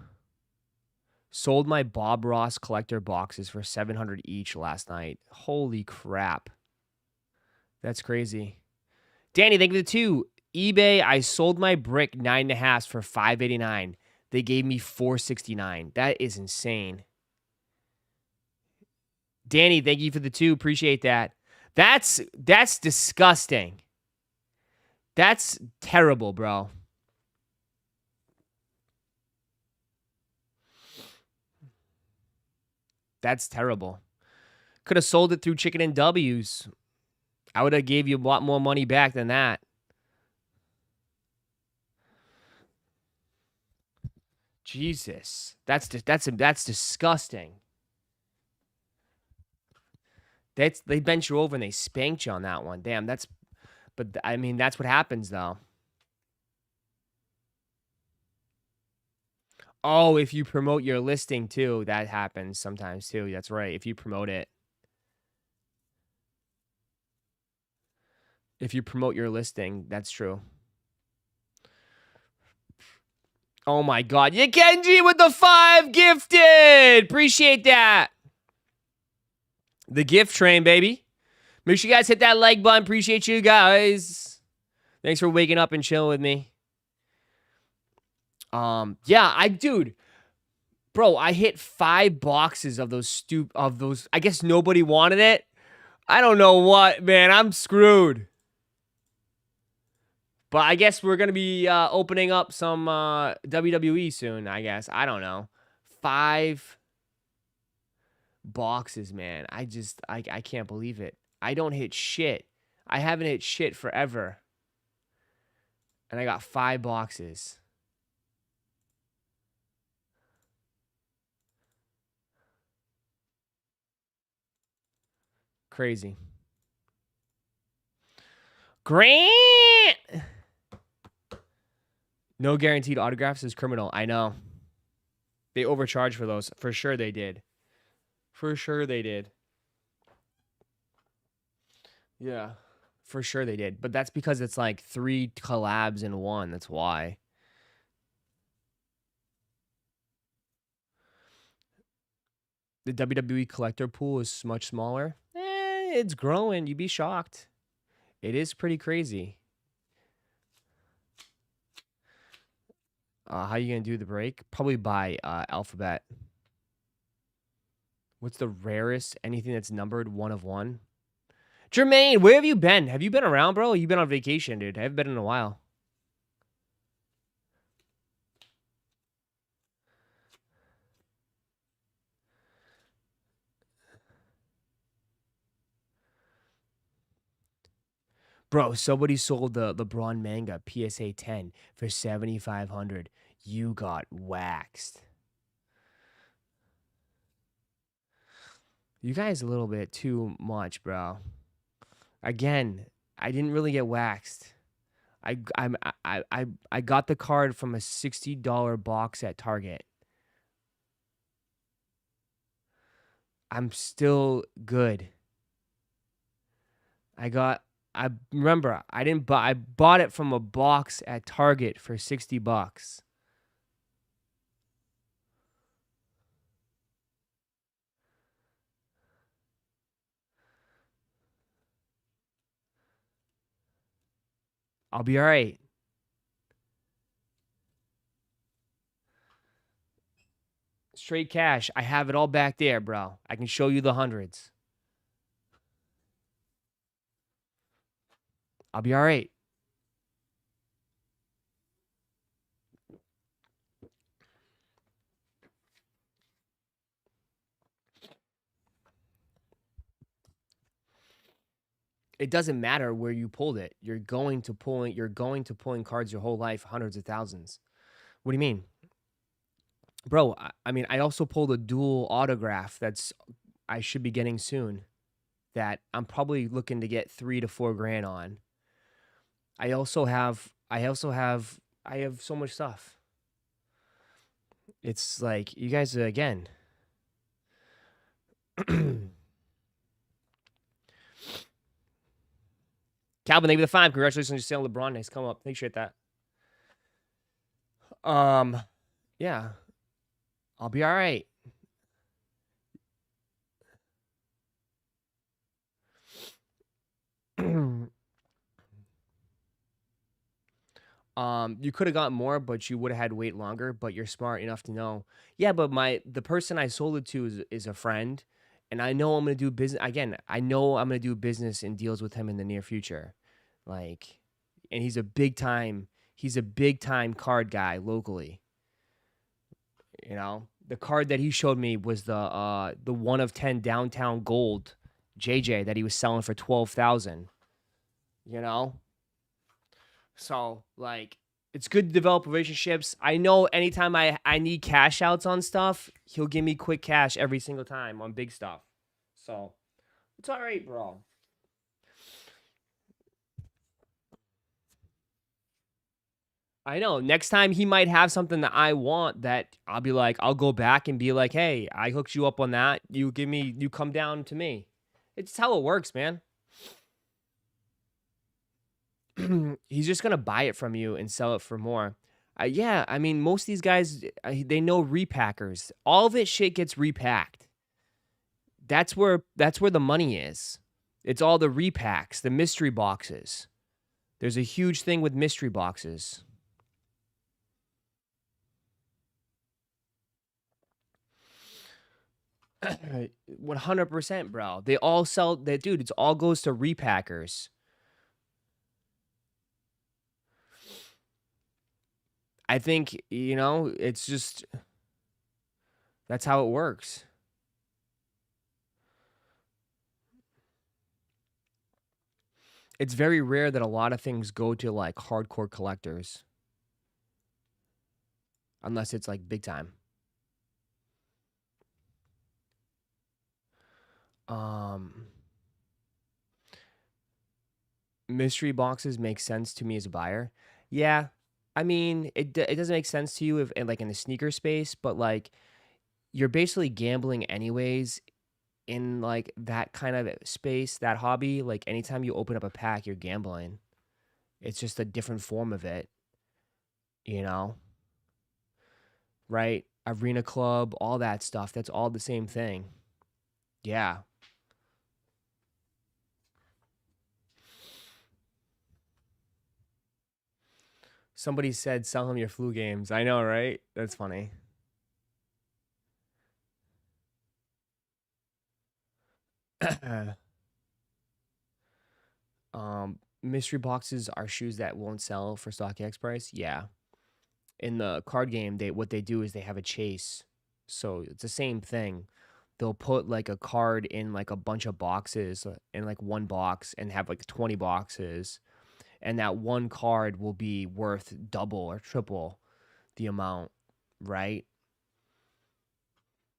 Sold my Bob Ross collector boxes for $700 each last night. Holy crap. That's crazy. Danny, thank you for the 2. eBay, I sold my brick 9.5 for $589. They gave me $469. That is insane. Danny, thank you for the 2. Appreciate that. That's disgusting. That's terrible, bro. That's terrible. Could have sold it through Chicken and W's. I would have gave you a lot more money back than that. Jesus. That's disgusting. They bent you over and they spanked you on that one. Damn, but I mean, that's what happens though. Oh, if you promote your listing too, that happens sometimes too. That's right. If you promote it. If you promote your listing, that's true. Oh my god. Yakenji with the 5 gifted. Appreciate that. The gift train, baby. Make sure you guys hit that like button. Appreciate you guys. Thanks for waking up and chilling with me. Yeah, dude, bro, I hit 5 boxes of those I guess nobody wanted it. I don't know what, man, I'm screwed. But I guess we're going to be opening up some WWE soon, I guess. I don't know. 5 boxes, man. I can't believe it. I don't hit shit. I haven't hit shit forever. And I got 5 boxes. Crazy. Grant! No guaranteed autographs is criminal. I know. They overcharged for those. For sure they did. For sure they did. Yeah. For sure they did. But that's because it's like 3 collabs in one. That's why. The WWE collector pool is much smaller. It's growing. You'd be shocked. It is pretty crazy. How you gonna do the break? Probably by alphabet. What's the rarest? Anything that's numbered 1 of 1? Jermaine, where have you been? Have you been around, bro? You've been on vacation, dude. I haven't been in a while. Bro, somebody sold the LeBron manga PSA 10 for 7,500. You got waxed. You guys a little bit too much, bro. Again, I didn't really get waxed. I got the card from a $60 box at Target. I'm still good. I remember I bought it from a box at Target for $60. I'll be all right. Straight cash. I have it all back there, bro. I can show you the hundreds. I'll be all right. It doesn't matter where you pulled it. You're going to pulling cards your whole life, hundreds of thousands. What do you mean? Bro, I mean, I also pulled a dual autograph that's I should be getting soon that I'm probably looking to get 3 to 4 grand on. I have so much stuff. It's like you guys again. Calvin, thank you for the 5. Congratulations on your sale. LeBron, nice come up. Appreciate that. Yeah. I'll be all right. You could have gotten more, but you would have had to wait longer, but you're smart enough to know. Yeah, but the person I sold it to is a friend, and I know I'm gonna do business again. I know I'm gonna do business and deals with him in the near future. Like, and he's a big time card guy locally. You know, the card that he showed me was the 1 of 10 downtown gold JJ that he was selling for 12,000. You know? So, like, it's good to develop relationships. I know anytime I need cash outs on stuff, he'll give me quick cash every single time on big stuff. So, it's all right, bro. I know. Next time he might have something that I want that I'll be like, I'll go back and be like, hey, I hooked you up on that. You come down to me. It's how it works, man. He's just gonna buy it from you and sell it for more. Yeah, I mean, most of these guys, they know repackers. All of it shit gets repacked. That's where the money is. It's all the repacks, the mystery boxes. There's a huge thing with mystery boxes. Uh, 100%, bro. They all sell that, dude. It's all goes to repackers. I think, it's just that's how it works. It's very rare that a lot of things go to like hardcore collectors. Unless it's like big time. Mystery boxes make sense to me as a buyer. Yeah. I mean, it doesn't make sense to you if like in the sneaker space, but like you're basically gambling anyways in like that kind of space, that hobby. Like anytime you open up a pack, you're gambling. It's just a different form of it, you know? Right? Arena club, all that stuff. That's all the same thing. Yeah. Somebody said sell him your flu games. I know, right? That's funny. Mystery boxes are shoes that won't sell for StockX price. Yeah. In the card game, what they do is they have a chase. So it's the same thing. They'll put like a card in like a bunch of boxes in like one box and have like 20 boxes. And that one card will be worth double or triple the amount, right?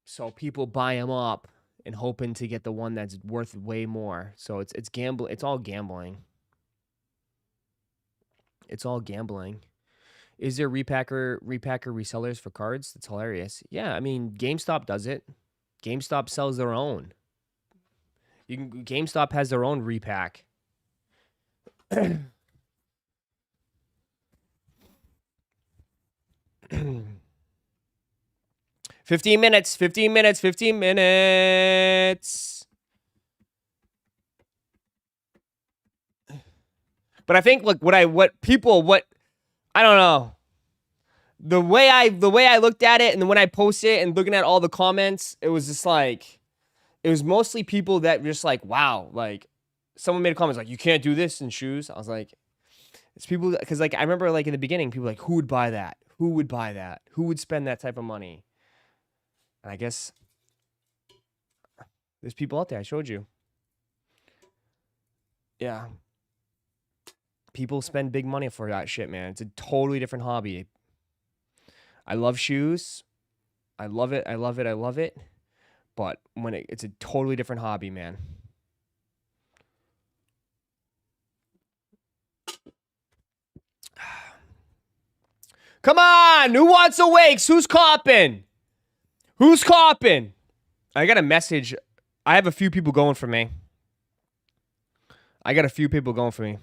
So people buy them up and hoping to get the one that's worth way more. So it's gamble. It's all gambling. It's all gambling. Is there repacker resellers for cards? That's hilarious. Yeah, I mean GameStop does it. GameStop sells their own. GameStop has their own repack. 15 minutes, 15 minutes, 15 minutes. But I think look what I don't know. The way I looked at it and when I posted it and looking at all the comments, it was just like it was mostly people that just like, wow, like someone made a comment like you can't do this in shoes. I was like, it's people because like I remember like in the beginning, people were like, who would buy that? Who would buy that? Who would spend that type of money? And I guess there's people out there. I showed you. Yeah. People spend big money for that shit, man. It's a totally different hobby. I love shoes. I love it. I love it. I love it. But when it's a totally different hobby, man. Come on. Who wants awakes? Who's copping? Who's copping? I got a message. I have a few people going for me. I got a few people going for me.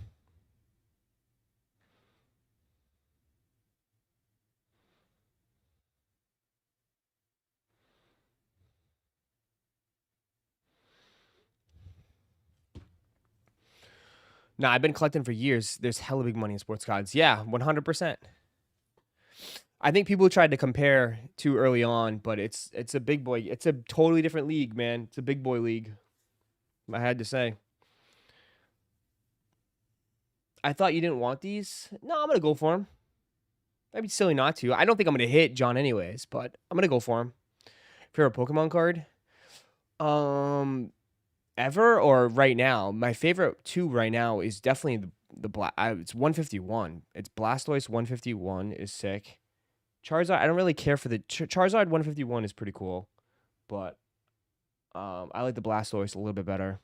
Nah, I've been collecting for years. There's hella big money in sports cards. Yeah, 100%. I think people tried to compare too early on, but it's a big boy. It's a totally different league, man. It's a big boy league. I had to say. I thought you didn't want these. No, I'm gonna go for them. That'd be silly not to. I don't think I'm gonna hit John anyways, but I'm gonna go for him. Favorite Pokemon card? Ever or right now? My favorite two right now is definitely the black. It's 151. It's Blastoise 151 is sick. Charizard. I don't really care for the Charizard 151 is pretty cool, but I like the Blastoise a little bit better.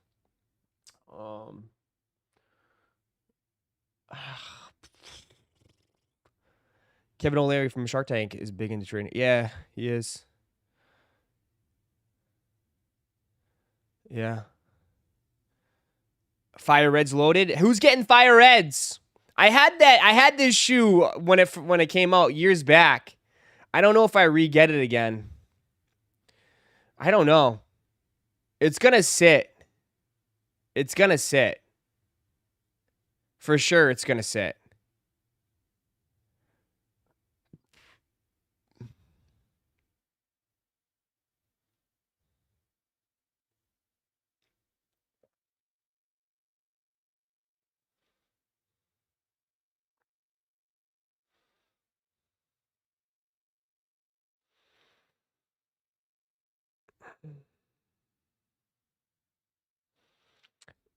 Kevin O'Leary from Shark Tank is big into trading. Yeah, he is. Yeah. Fire Reds loaded. Who's getting Fire Reds? I had that. I had this shoe when it came out years back. I don't know if I re-get it again. I don't know. It's gonna sit. It's gonna sit. For sure, it's gonna sit.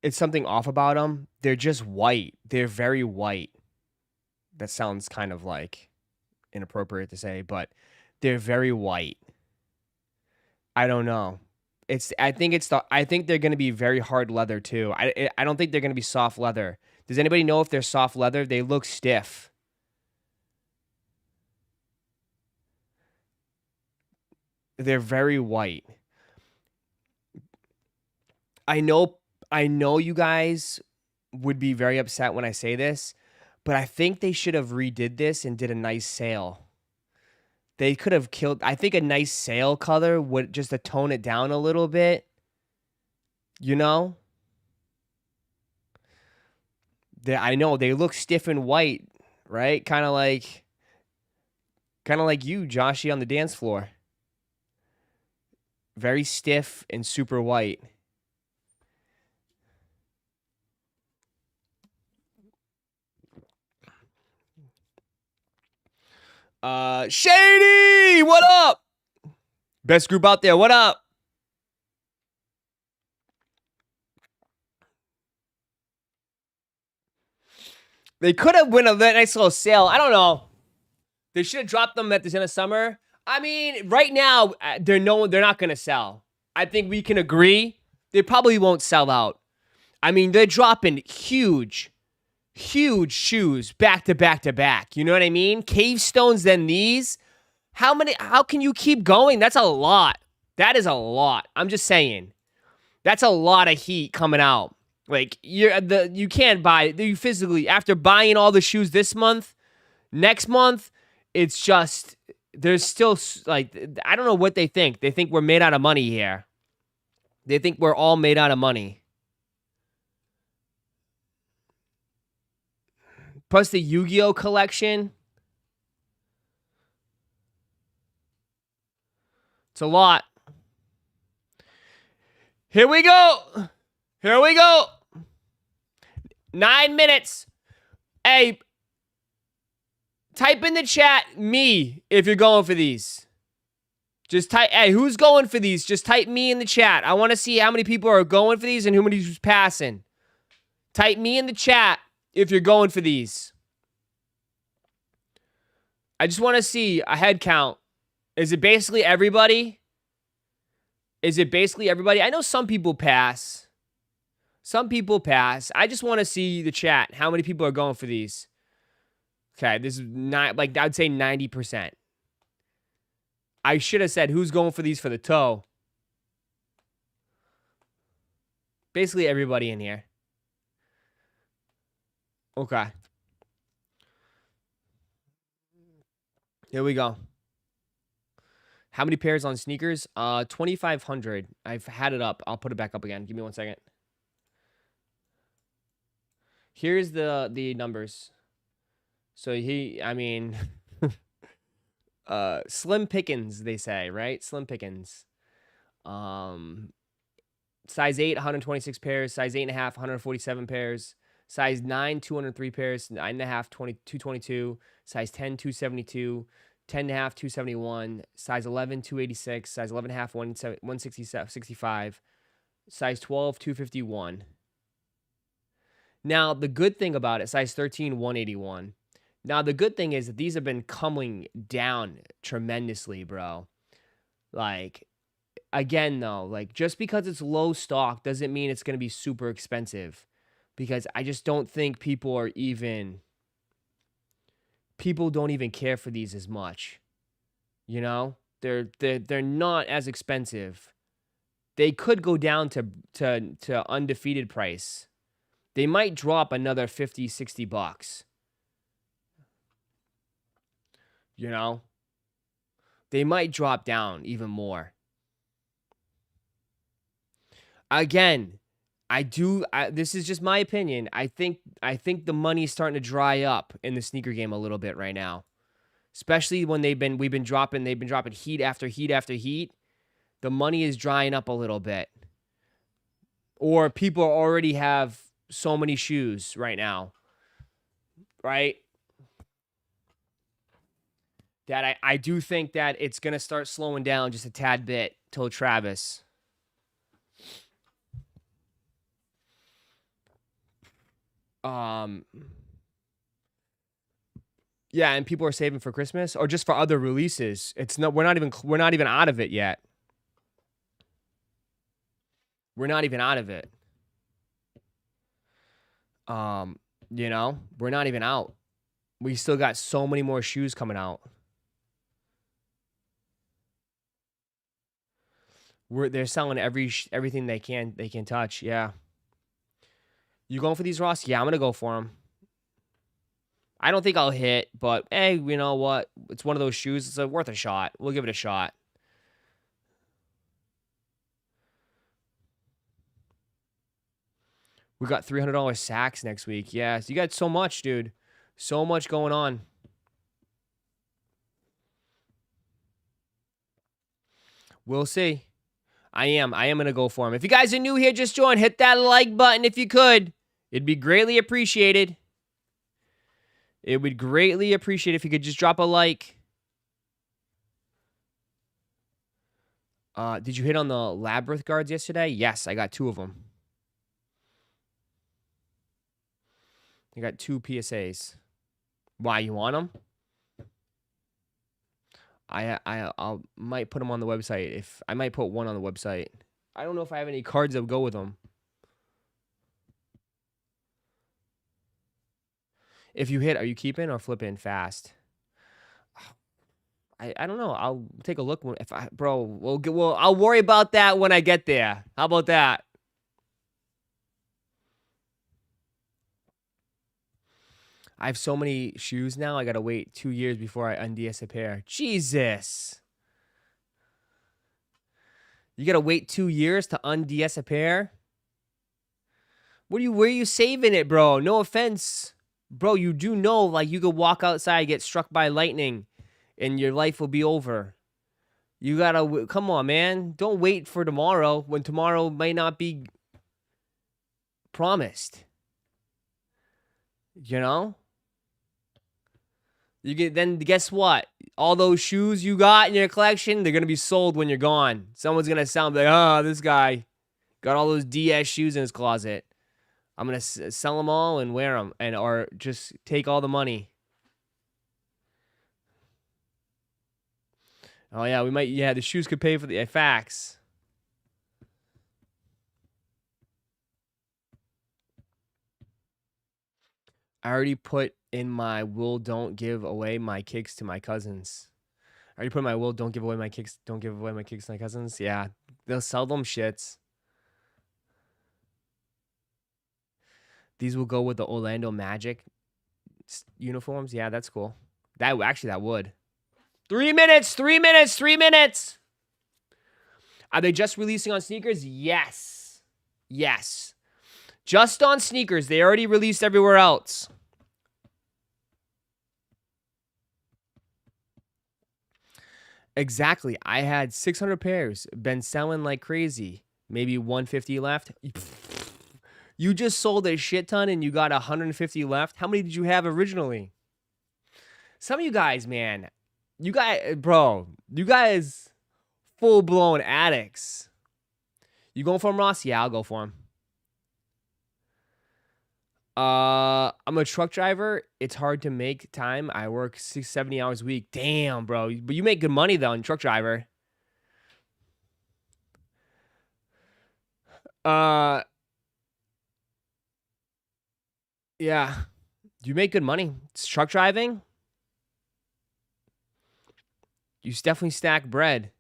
it's something off about them. They're just white. They're very white. That sounds kind of like inappropriate to say, but they're very white. I don't know. I think they're going to be very hard leather too. I don't think they're going to be soft leather. Does anybody know if they're soft leather? They look stiff. They're very white. I know you guys would be very upset when I say this, but I think they should have redid this and did a nice sale. They could have killed, I think a nice sale color would just to tone it down a little bit. You know? I know they look stiff and white, right? Kind of like you, Joshy, on the dance floor. Very stiff and super white. Shady, what up? Best group out there, what up? They could have won a nice little sale. I don't know. They should have dropped them at the end of summer. I mean, right now, they're not going to sell. I think we can agree. They probably won't sell out. I mean, they're dropping huge shoes back to back to back. You know what I mean? Cave stones than these. How can you keep going? That's a lot. That is a lot. I'm just saying. That's a lot of heat coming out. Like you can't buy you physically after buying all the shoes this month, next month, it's just there's still like I don't know what they think. They think we're made out of money here. They think we're all made out of money. Plus the Yu-Gi-Oh collection. It's a lot. Here we go. 9 minutes. Hey, type in the chat me if you're going for these. Just type, hey, who's going for these? Just type me in the chat. I want to see how many people are going for these and how many's passing. Type me in the chat if you're going for these. I just want to see a head count. Is it basically everybody? I know some people pass. I just want to see the chat. How many people are going for these? Okay, this is not like I'd say 90%. I should have said who's going for these for the toe. Basically everybody in here. Okay. Here we go. How many pairs on sneakers? 2,500. I've had it up. I'll put it back up again. Give me 1 second. Here's the numbers. So slim pickings, they say, right? Slim pickings. Size 8, 126 pairs. Size 8.5, 147 pairs. Size 9, 203 pairs. 9.5, 222. Size 10, 272. 10.5, 271. Size 11, 286. Size 11.5, 165. Size 12, 251. Now, the good thing about it, size 13, 181. Now, the good thing is that these have been coming down tremendously, bro. Like, again, though, like, just because it's low stock doesn't mean it's going to be super expensive. Because I just don't think people don't even care for these as much. You know? They're not as expensive. They could go down to undefeated price. They might drop another 50, 60 bucks. You know? They might drop down even more. Again, this is just my opinion. I think the money's starting to dry up in the sneaker game a little bit right now. Especially when they've been dropping heat after heat after heat. The money is drying up a little bit. Or people already have so many shoes right now. Right? That I do think that it's going to start slowing down just a tad bit till Travis. Yeah, and people are saving for Christmas or just for other releases. It's not. We're not even out of it yet. We're not even out of it. You know, we're not even out. We still got so many more shoes coming out. They're selling everything they can touch. Yeah. You going for these, Ross? Yeah, I'm gonna go for them. I don't think I'll hit, but hey, you know what? It's one of those shoes. It's worth a shot. We'll give it a shot. We got $300 sacks next week. Yes, you got so much, dude. So much going on. We'll see. I am going to go for him. If you guys are new here, just join. Hit that like button if you could. It'd be greatly appreciated. It would greatly appreciate if you could just drop a like. Did you hit on the Labyrinth guards yesterday? Yes, I got 2 of them. I got 2 PSAs. Why, you want them? I might put them on the website. I might put 1 on the website. I don't know if I have any cards that would go with them. If you hit, are you keeping or flipping fast? I don't know. I'll take a look I'll worry about that when I get there. How about that? I have so many shoes now. I gotta wait 2 years before I unds a pair. Jesus. You gotta wait 2 years to unds a pair? Where are you saving it, bro? No offense. Bro, you do know, like, you could walk outside, get struck by lightning, and your life will be over. You gotta, come on, man. Don't wait for tomorrow when tomorrow might not be promised. You know? Then guess what? All those shoes you got in your collection, they're gonna be sold when you're gone. Someone's gonna sell them, like, oh, this guy got all those DS shoes in his closet. I'm gonna sell them all and wear them, or just take all the money. Oh yeah, we might. Yeah, the shoes could pay for the facts. I already put in my will don't give away my kicks to my cousins. I already put in my will don't give away my kicks. Don't give away my kicks to my cousins. Yeah, they'll sell them shits. These will go with the Orlando Magic uniforms. Yeah, that's cool. That would. 3 minutes. 3 minutes. 3 minutes. Are they just releasing on sneakers? Yes. Yes. Just on sneakers. They already released everywhere else. Exactly. I had 600 pairs. Been selling like crazy. Maybe 150 left. You just sold a shit ton and you got 150 left. How many did you have originally? Some of you guys, man. You guys full-blown addicts. You going for him, Ross? Yeah, I'll go for him. I'm a truck driver. It's hard to make time. I work 70 hours a week. Damn, bro. But you make good money, though, in truck driver. Yeah. You make good money. It's truck driving. You definitely stack bread.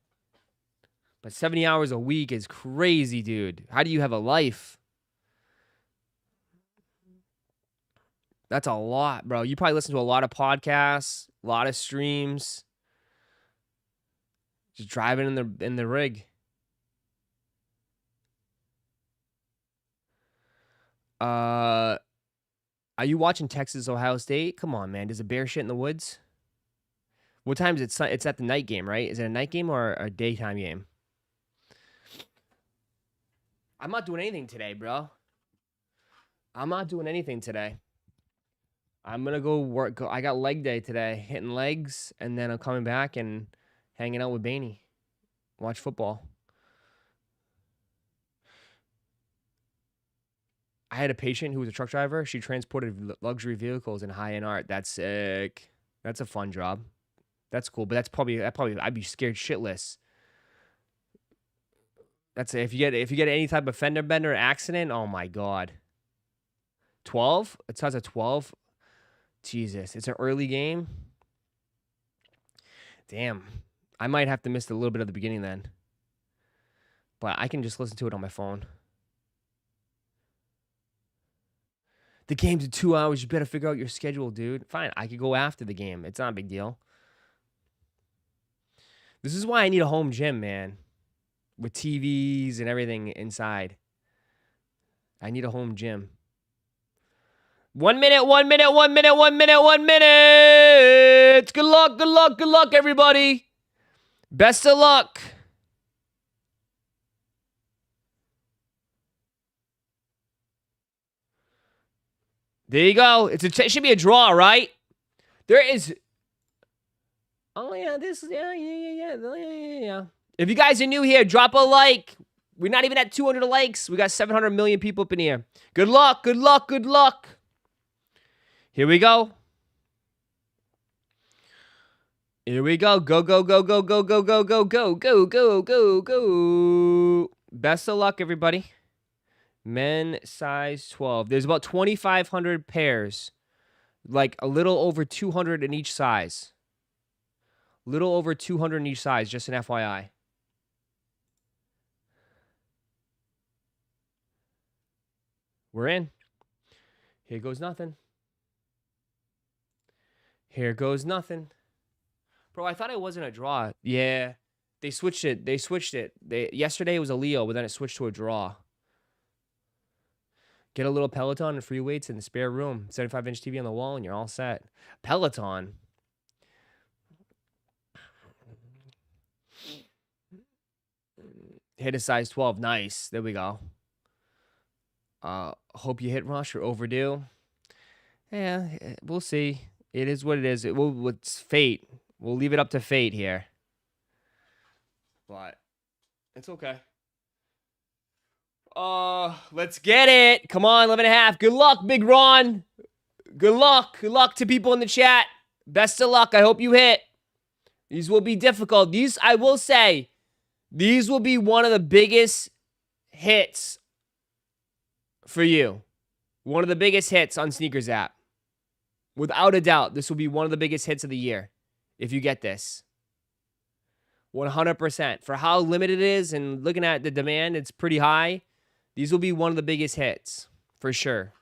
But 70 hours a week is crazy, dude. How do you have a life? That's a lot, bro. You probably listen to a lot of podcasts, a lot of streams. Just driving in the rig. Are you watching Texas Ohio State? Come on, man. Does a bear shit in the woods? What time is it? It's at the night game, right? Is it a night game or a daytime game? I'm not doing anything today, bro. I'm not doing anything today. I'm gonna go work. I got leg day today, hitting legs, and then I'm coming back and hanging out with Baney. Watch football. had a patient who was a truck driver. She transported luxury vehicles and high-end art. That's sick. That's a fun job. That's cool, but that's probably I'd be scared shitless. That's if you get any type of fender bender accident, oh my god. 12? It says a 12. Jesus, it's an early game. Damn. I might have to miss a little bit of the beginning then. But I can just listen to it on my phone. The game's in 2 hours. You better figure out your schedule, dude. Fine, I could go after the game. It's not a big deal. This is why I need a home gym, man. With TVs and everything inside. I need a home gym. 1 minute, 1 minute, 1 minute, 1 minute, 1 minute. Good luck, good luck, good luck, everybody. Best of luck. There you go. It should be a draw, right? There is. Oh yeah, this yeah. If you guys are new here, drop a like. We're not even at 200 likes. We got 700 million people up in here. Good luck, good luck, good luck. Here we go. Here we go. Go, go, go, go, go, go, go, go, go, go, go, go, go. Best of luck, everybody. Men size 12. There's about 2,500 pairs. Like a little over 200 in each size. Little over 200 in each size, just an FYI. We're in. Here goes nothing. Here goes nothing. Bro, I thought it wasn't a draw. Yeah. They switched it. They switched it. Yesterday it was a Leo, but then it switched to a draw. Get a little Peloton and free weights in the spare room. 75-inch TV on the wall, and you're all set. Peloton. Hit a size 12. Nice. There we go. Hope you hit rush or overdue. Yeah, we'll see. It is what it is. It's fate. We'll leave it up to fate here. But it's okay. Let's get it. Come on, 11.5. Good luck, Big Ron. Good luck. Good luck to people in the chat. Best of luck. I hope you hit. These will be difficult. These, I will say, these will be one of the biggest hits for you. One of the biggest hits on Sneakers app. Without a doubt, this will be one of the biggest hits of the year if you get this. 100%. For how limited it is and looking at the demand, it's pretty high. These will be one of the biggest hits for sure.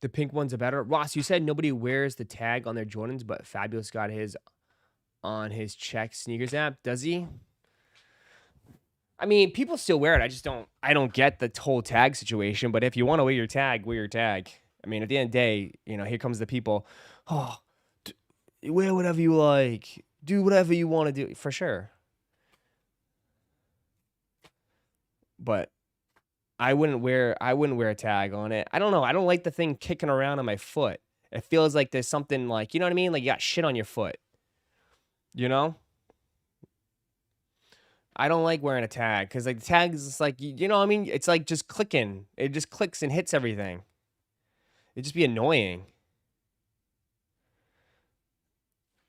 The pink ones are better. Ross, you said nobody wears the tag on their Jordans, but Fabulous got his on his check sneakers app. Does he? I mean, people still wear it. I don't get the whole tag situation, but if you want to wear your tag, wear your tag. I mean, at the end of the day, you know, here comes the people. Oh, wear whatever you like. Do whatever you want to do. For sure. But I wouldn't wear a tag on it. I don't know. I don't like the thing kicking around on my foot. It feels like there's something like, you know what I mean? Like you got shit on your foot. You know? I don't like wearing a tag because like the tag is just like, you know what I mean? It's like just clicking. It just clicks and hits everything. It'd just be annoying.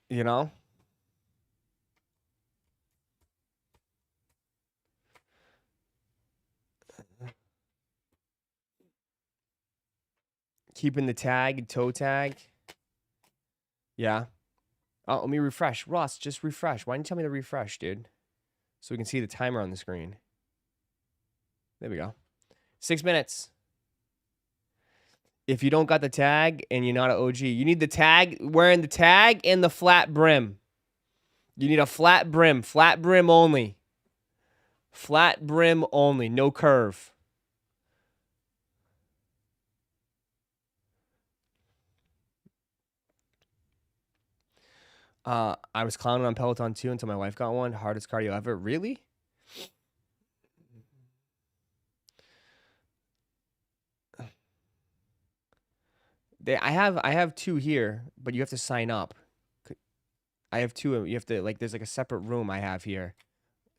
You know? Keeping the tag, toe tag. Yeah. Oh, let me refresh. Ross, just refresh. Why didn't you tell me to refresh, dude? So we can see the timer on the screen. There we go. 6 minutes. If you don't got the tag and you're not an OG, you need the tag, wearing the tag and the flat brim. You need a flat brim only. Flat brim only, no curve. I was clowning on Peloton too until my wife got one. Hardest cardio ever. Really? I have two here, but you have to sign up. I have two. You have to like. There's like a separate room I have here,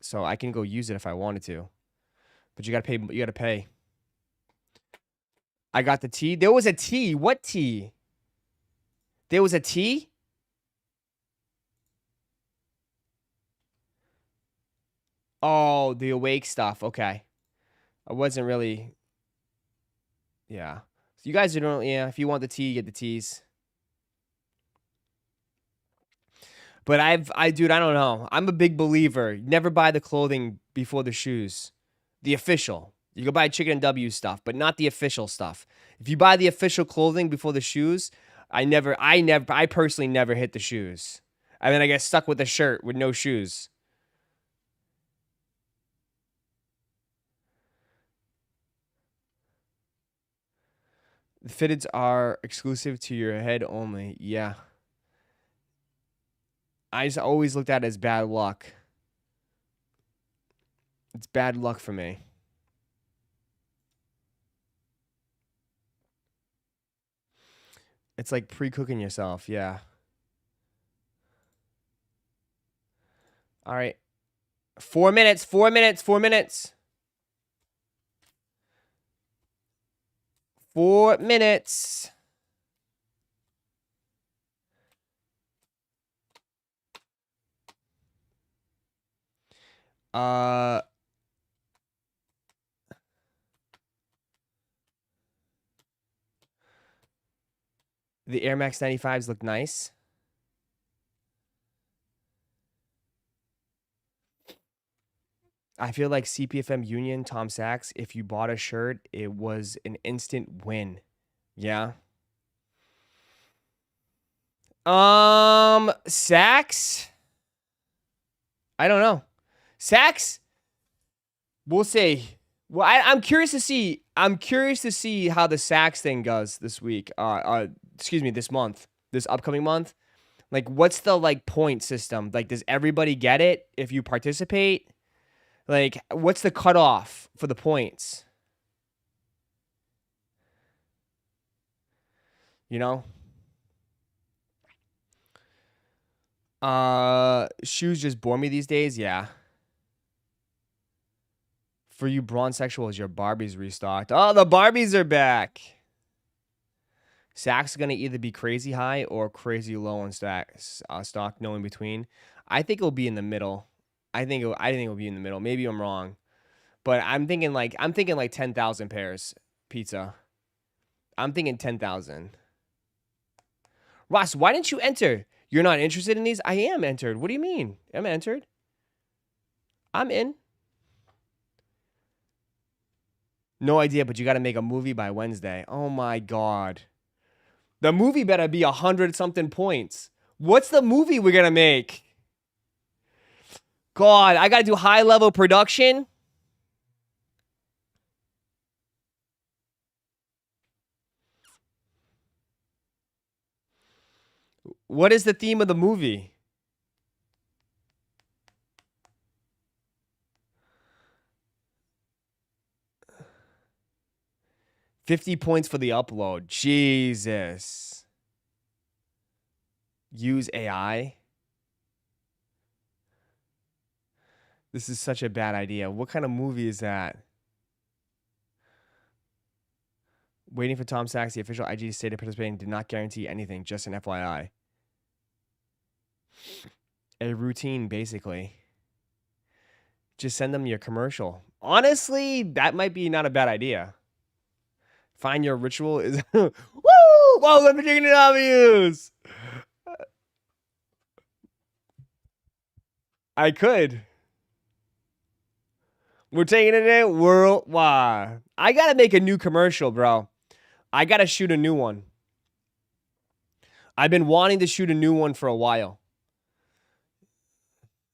so I can go use it if I wanted to. But you gotta pay. You gotta pay. I got the tea. There was a tea. What tea? There was a tea. Oh, the awake stuff. Okay, I wasn't really. Yeah. So you guys are doing. Yeah. If you want the tea, get the teas. But dude, I don't know. I'm a big believer. Never buy the clothing before the shoes. The official. You can buy Chicken and W stuff, but not the official stuff. If you buy the official clothing before the shoes, I personally never hit the shoes. I mean, I get stuck with the shirt with no shoes. The fitteds are exclusive to your head only. Yeah. I just always looked at it as bad luck. It's bad luck for me. It's like pre-cooking yourself. Yeah. All right. 4 minutes. 4 minutes. 4 minutes. 4 minutes. The Air Max 95s look nice. I feel like CPFM Union, Tom Sachs, if you bought a shirt, it was an instant win. Yeah. Sachs? I don't know. Sachs? We'll see. Well, I'm curious to see. I'm curious to see how the Sachs thing goes this week. Excuse me, this month. This upcoming month. Like, what's the like point system? Like, does everybody get it if you participate? Like, what's the cutoff for the points? You know? Shoes just bore me these days. Yeah. For you bronze sexuals, your Barbies restocked. Oh, the Barbies are back. Saks gonna either be crazy high or crazy low on stock, no in between. I think it'll be in the middle. I think it'll be in the middle. Maybe I'm wrong, but I'm thinking like 10,000 pairs pizza. I'm thinking 10,000. Ross, why didn't you enter? You're not interested in these? I am entered. What do you mean? I'm entered. I'm in. No idea, but you got to make a movie by Wednesday. Oh my God. The movie better be 100-something points. What's the movie we're going to make? God, I got to do high-level production? What is the theme of the movie? $50 points for the upload. Jesus. Use AI? This is such a bad idea. What kind of movie is that? Waiting for Tom Sachs, the official IG stated participating did not guarantee anything, just an FYI. A routine, basically. Just send them your commercial. Honestly, that might be not a bad idea. Find your ritual is... Woo! Welcome to Chicken and W's! I could. We're taking it in worldwide. I gotta make a new commercial, bro. I gotta shoot a new one. I've been wanting to shoot a new one for a while.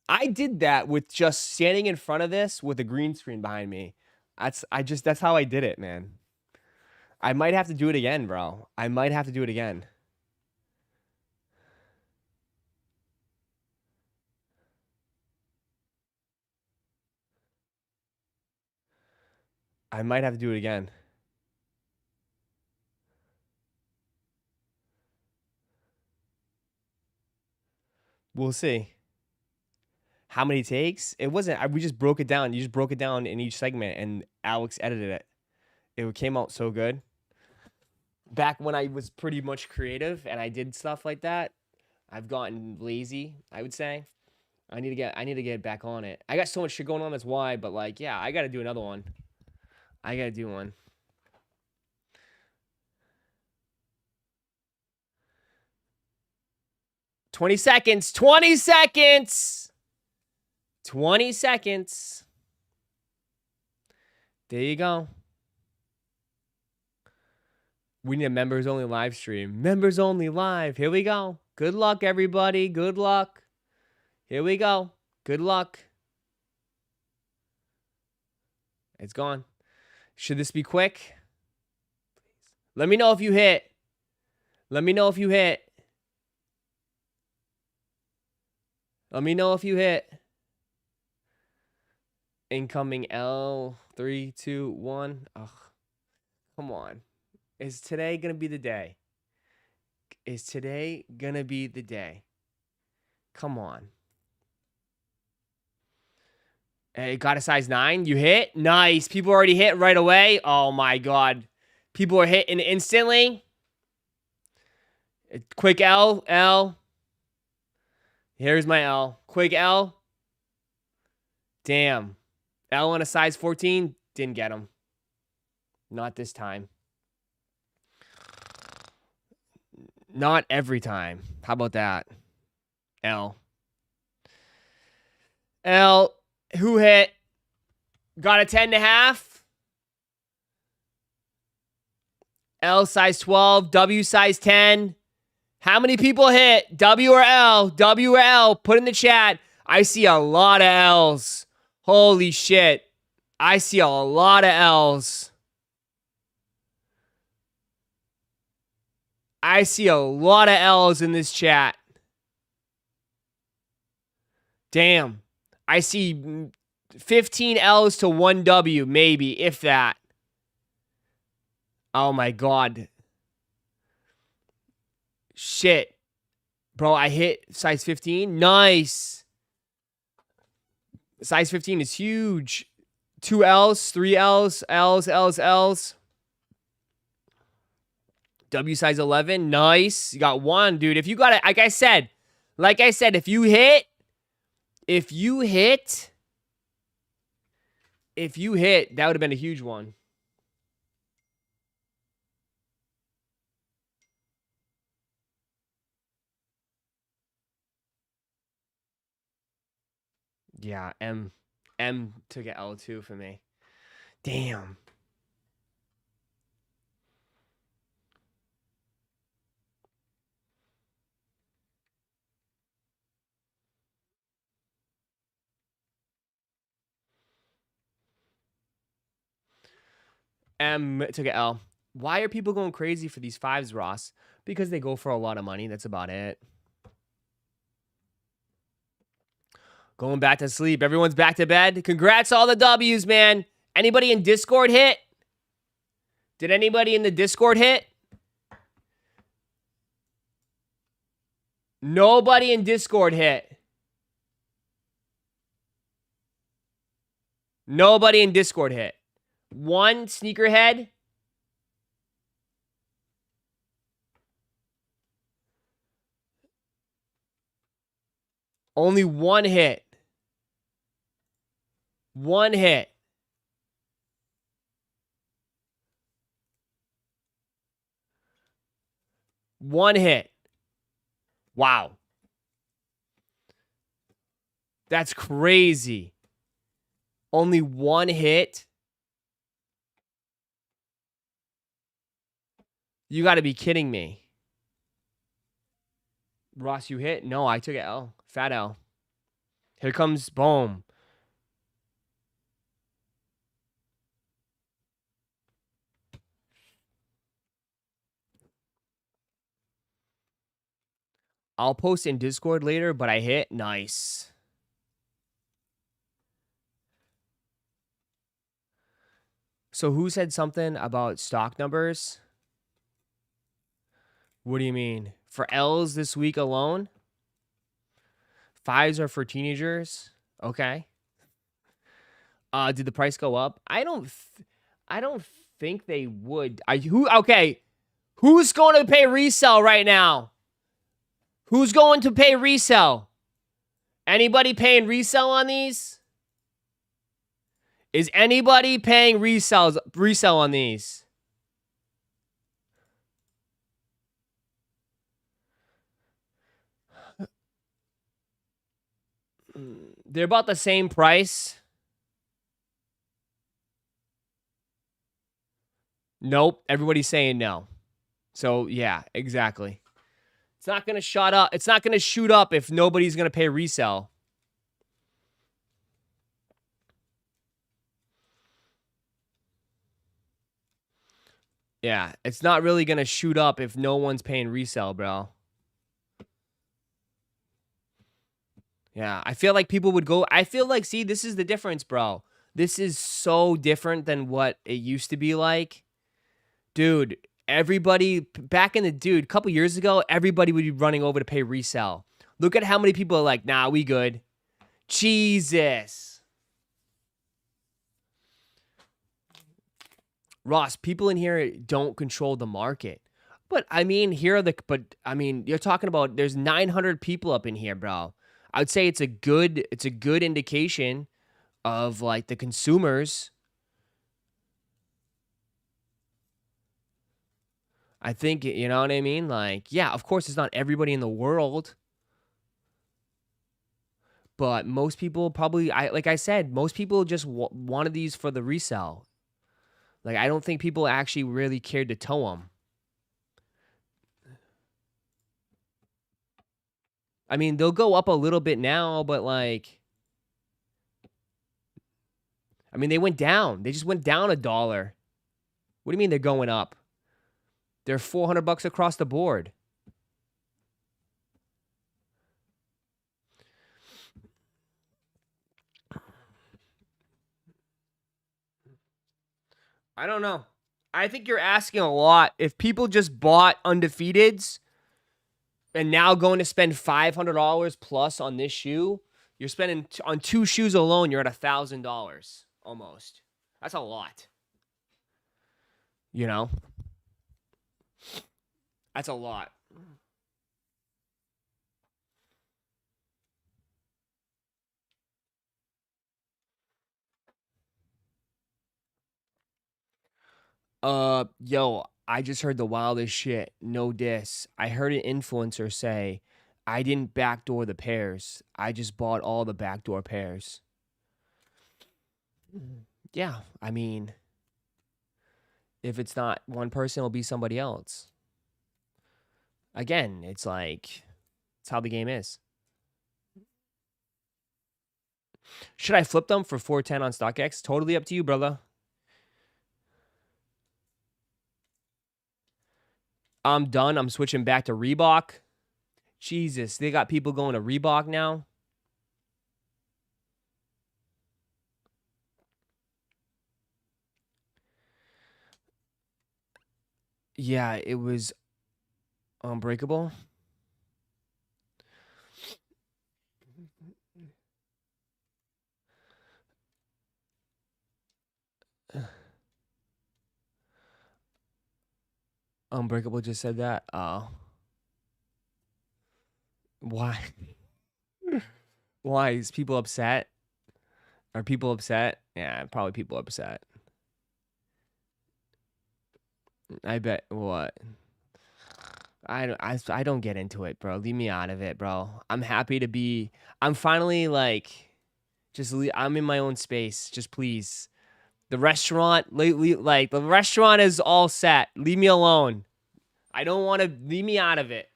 I did that with just standing in front of this with a green screen behind me. That's how I did it, man. I might have to do it again, bro. I might have to do it again. I might have to do it again. We'll see. How many takes? It wasn't. We just broke it down. You just broke it down in each segment, and Alex edited it. It came out so good. Back when I was pretty much creative and I did stuff like that, I've gotten lazy, I would say. I need to get back on it. I got so much shit going on, that's why, but like, yeah, I gotta do another one. I gotta do one. $20 seconds. 20 seconds. 20 seconds. There you go. We need a members only live stream. Members only live. Here we go. Good luck, everybody. Good luck. Here we go. Good luck. It's gone. Should this be quick? Let me know if you hit. Let me know if you hit. Let me know if you hit. Incoming L. 3, 2, 1. Ugh. Come on. Is today going to be the day? Is today going to be the day? Come on. Hey, got a size 9. You hit? Nice. People already hit right away. Oh, my God. People are hitting instantly. Quick L. L. Here's my L. Quick L. Damn. L on a size 14. Didn't get him. Not this time. Not every time. How about that? L. L. Who hit? Got a 10.5. L size 12. W size 10. How many people hit? W or L? W or L? Put in the chat. I see a lot of L's. Holy shit. I see a lot of L's. I see a lot of L's in this chat. Damn. I see 15 L's to 1 W, maybe, if that. Oh my God. Shit. Bro, I hit size 15. Nice. Size 15 is huge. 2 L's, 3 L's, L's, L's, L's. W size 11. Nice. You got 1, dude. If you got it, like I said, if you hit, that would have been a huge one. Yeah, M took an L2 for me. Damn. M took an L. Why are people going crazy for these 5s, Ross? Because they go for a lot of money. That's about it. Going back to sleep. Everyone's back to bed. Congrats to all the W's, man. Anybody in Discord hit? Did anybody in the Discord hit? Nobody in Discord hit. Nobody in Discord hit. 1 sneakerhead. Only 1 hit. 1 hit. One hit. Wow. That's crazy. Only 1 hit. You got to be kidding me. Ross, you hit? No, I took an L. Fat L. Here comes boom. I'll post in Discord later, but I hit. Nice. So who said something about stock numbers? What do you mean? For L's this week alone? 5s are for teenagers? Okay. Did the price go up? I don't think they would. Okay. Who's going to pay resell right now? Who's going to pay resell? Anybody paying resell on these? Is anybody paying resell on these? They're about the same price. Nope. Everybody's saying no. So, yeah, exactly. It's not going to shut up. It's not going to shoot up if nobody's going to pay resell. Yeah, it's not really going to shoot up if no one's paying resell, bro. Yeah, I feel like people would go. I feel like, see, this is the difference, bro. This is so different than what it used to be like. Dude, everybody back in a couple years ago, everybody would be running over to pay resell. Look at how many people are like, nah, we good. Jesus. Ross, people in here don't control the market. But I mean, you're talking about there's 900 people up in here, bro. I would say it's a good indication of like the consumers. I think, you know what I mean? Like, yeah, of course it's not everybody in the world. But most people probably, like I said, most people just wanted these for the resell. Like, I don't think people actually really cared to tow them. I mean, they'll go up a little bit now, but like, I mean, they went down. They just went down $1. What do you mean they're going up? They're $400 across the board. I don't know. I think you're asking a lot. If people just bought undefeateds and now going to spend $500 plus on this shoe, you're spending on 2 shoes alone, you're at $1,000 almost. That's a lot. You know? That's a lot. Yo, I just heard the wildest shit. No diss. I heard an influencer say, I didn't backdoor the pairs. I just bought all the backdoor pairs. Yeah, I mean, if it's not one person, it'll be somebody else. Again, it's like, it's how the game is. Should I flip them for 410 on StockX? Totally up to you, brother. I'm done. I'm switching back to Reebok. Jesus, they got people going to Reebok now. Yeah, it was Unbreakable. Unbreakable just said that. Oh. Why? Why? Is people upset? Are people upset? Yeah, probably people upset. I bet what? I don't get into it, bro. Leave me out of it, bro. I'm happy to be. I'm finally like, I'm in my own space. Just please, the restaurant lately, like the restaurant is all set. Leave me alone. I don't want to. Leave me out of it.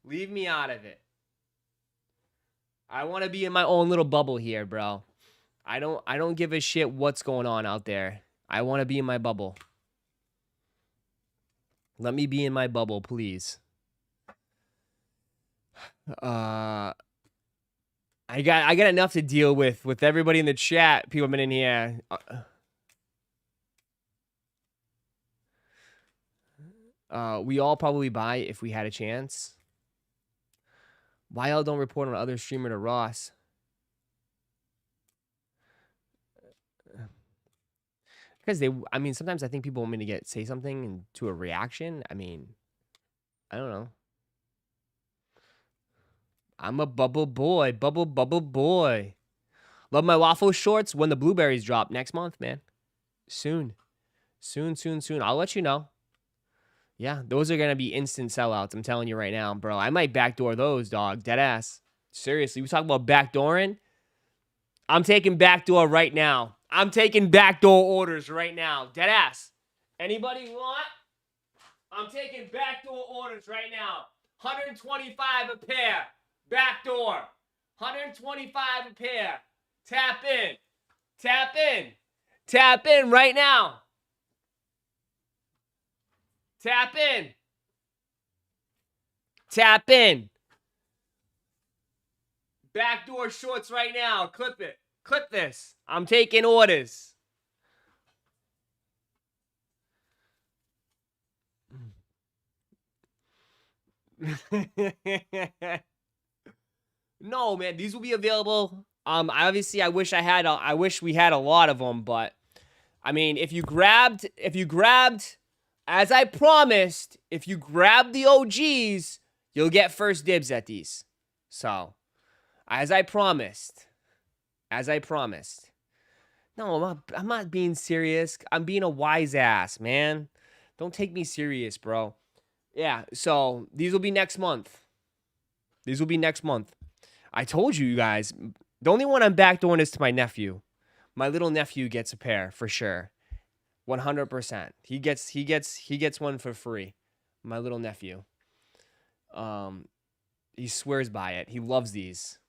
Leave me out of it. I want to be in my own little bubble here, bro. I don't give a shit what's going on out there. I want to be in my bubble. Let me be in my bubble, please. I got enough to deal with everybody in the chat. People have been in here. We all probably buy it if we had a chance. Why y'all don't report on other streamer to Ross? Because I mean, sometimes I think people want me to say something and to a reaction. I mean, I don't know. I'm a bubble boy, bubble boy. Love my waffle shorts when the blueberries drop next month, man. Soon. I'll let you know. Yeah, those are gonna be instant sellouts. I'm telling you right now, bro. I might backdoor those, dog. Dead ass. Seriously, we talk about backdooring. I'm taking backdoor right now. I'm taking backdoor orders right now. Dead ass. Anybody want? I'm taking backdoor orders right now. 125 a pair. Backdoor. 125 a pair. Tap in. Tap in. Tap in right now. Tap in. Tap in. Backdoor shorts right now. Clip it. Clip this. I'm taking orders. No, man, these will be available. Obviously, I wish we had a lot of them, but I mean, if you grabbed, as I promised, if you grab the OGs, you'll get first dibs at these. So, as I promised. No, I'm not being serious. I'm being a wise ass, man. Don't take me serious, bro. Yeah, so these will be next month. I told you guys. The only one I'm backdooring is to my nephew. My little nephew gets a pair for sure. 100%. He gets one for free. My little nephew. He swears by it. He loves these.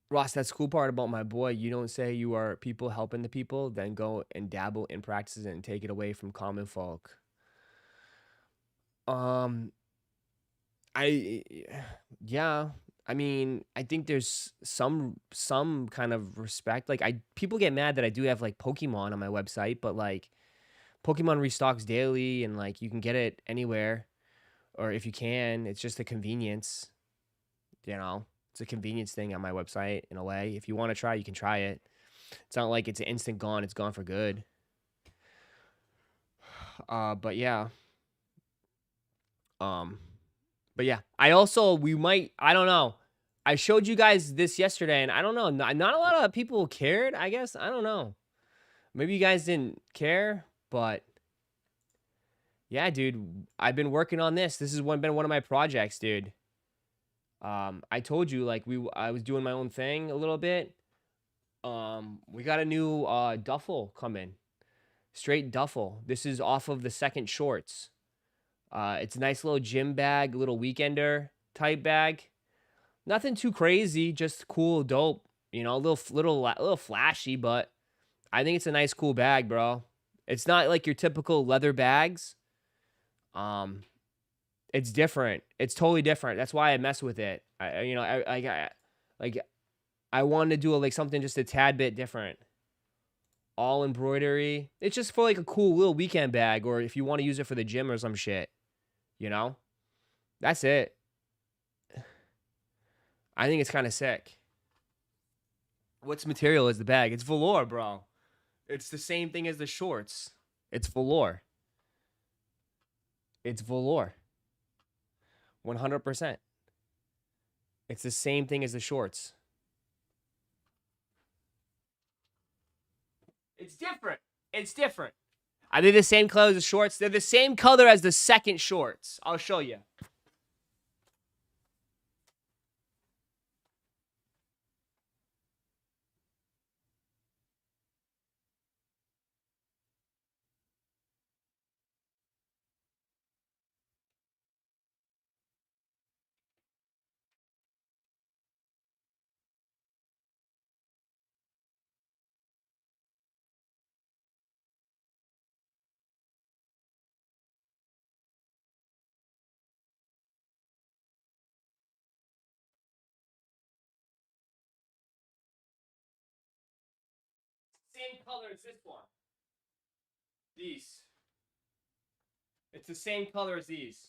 Ross, that's the cool part about my boy. You don't say you are people helping the people, then go and dabble in practices and take it away from common folk. Yeah. I mean, I think there's some kind of respect. Like people get mad that I do have like Pokemon on my website, but like Pokemon restocks daily and like you can get it anywhere. Or if you can, it's just a convenience. You know, it's a convenience thing on my website in a way. If you want to try, you can try it. It's not like it's an instant gone. It's gone for good. But yeah. But yeah. I don't know. I showed you guys this yesterday, and I don't know. Not a lot of people cared, I guess. I don't know. Maybe you guys didn't care, but yeah, dude. I've been working on this. This has been one of my projects, dude. I told you like I was doing my own thing a little bit. We got a new duffel coming. Straight duffel. This is off of the second shorts. It's a nice little gym bag, little weekender type bag. Nothing too crazy, just cool, dope. You know, a little flashy, but I think it's a nice, cool bag, bro. It's not like your typical leather bags. It's different. It's totally different. That's why I mess with it. I wanted to do something just a tad bit different. All embroidery. It's just for like a cool little weekend bag, or if you want to use it for the gym or some shit. You know? That's it. I think it's kind of sick. What's material is the bag? It's velour, bro. It's the same thing as the shorts. It's velour. 100%. It's the same thing as the shorts. It's different. Are they the same color as the shorts? They're the same color as the second shorts. I'll show you. Same color as this one. These. It's the same color as these.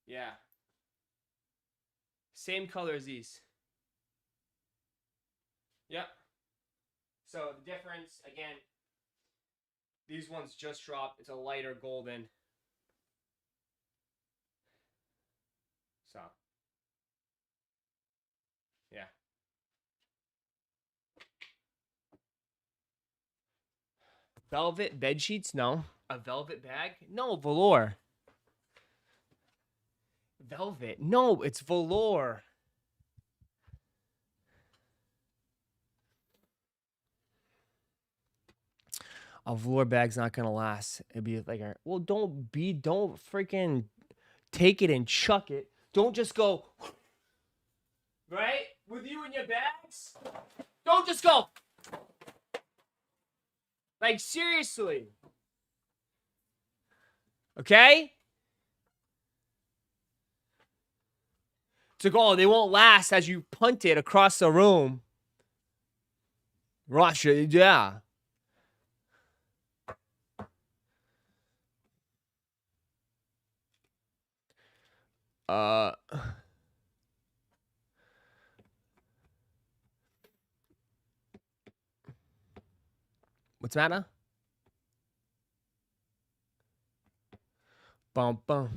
Yeah. Same color as these. Yep. So the difference, again, these ones just dropped. It's a lighter golden. So. Yeah. Velvet bed sheets? No. A velvet bag? No, velour. Velvet? No, it's velour. A velour bag's not gonna last. It'd be like, well, don't freaking take it and chuck it. Don't just go, right? With you and your bags? Don't just go. Like, seriously. Okay? To go, they won't last as you punt it across the room. Russia, yeah. What's the matter? Bum bum.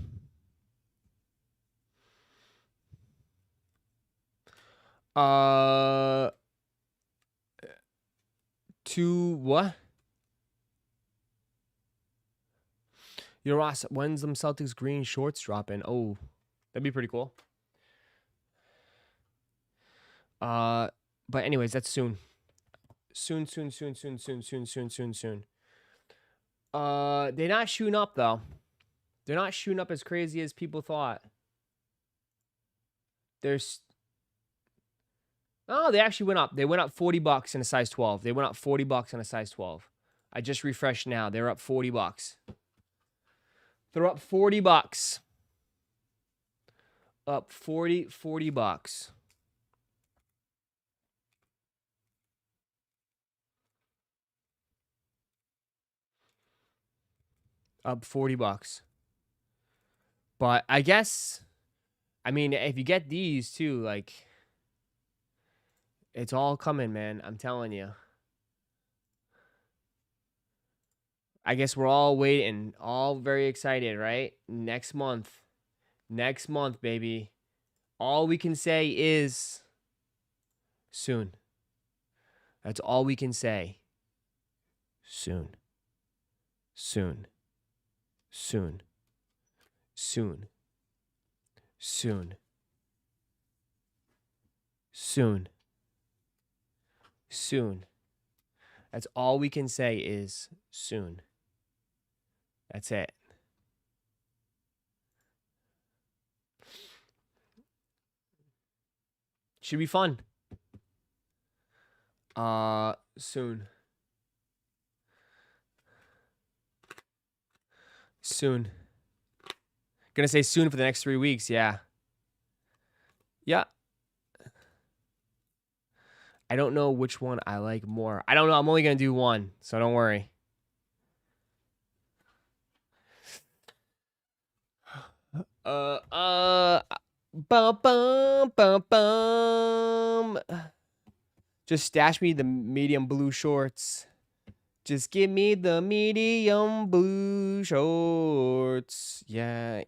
To what? Yo, Ross, when's them Celtics green shorts dropping? Oh, that'd be pretty cool. But anyways, that's soon. Soon. They're not shooting up though. They're not shooting up as crazy as people thought. Oh, they actually went up. They went up $40 in a size 12. They went up $40 in a size 12. I just refreshed now. They're up $40. They're up $40. Up $40. Up $40. But I guess, I mean, if you get these too, like, it's all coming, man. I'm telling you. I guess we're all waiting, all very excited, right? Next month, baby. All we can say is soon. That's all we can say. Soon. That's all we can say is soon. That's it. Should be fun. Soon. Gonna say soon for the next 3 weeks, yeah. Yeah. I don't know which one I like more. I don't know. I'm only gonna do one, so don't worry. Bum. Just stash me the medium blue shorts. Just give me the medium blue shorts. Yeah.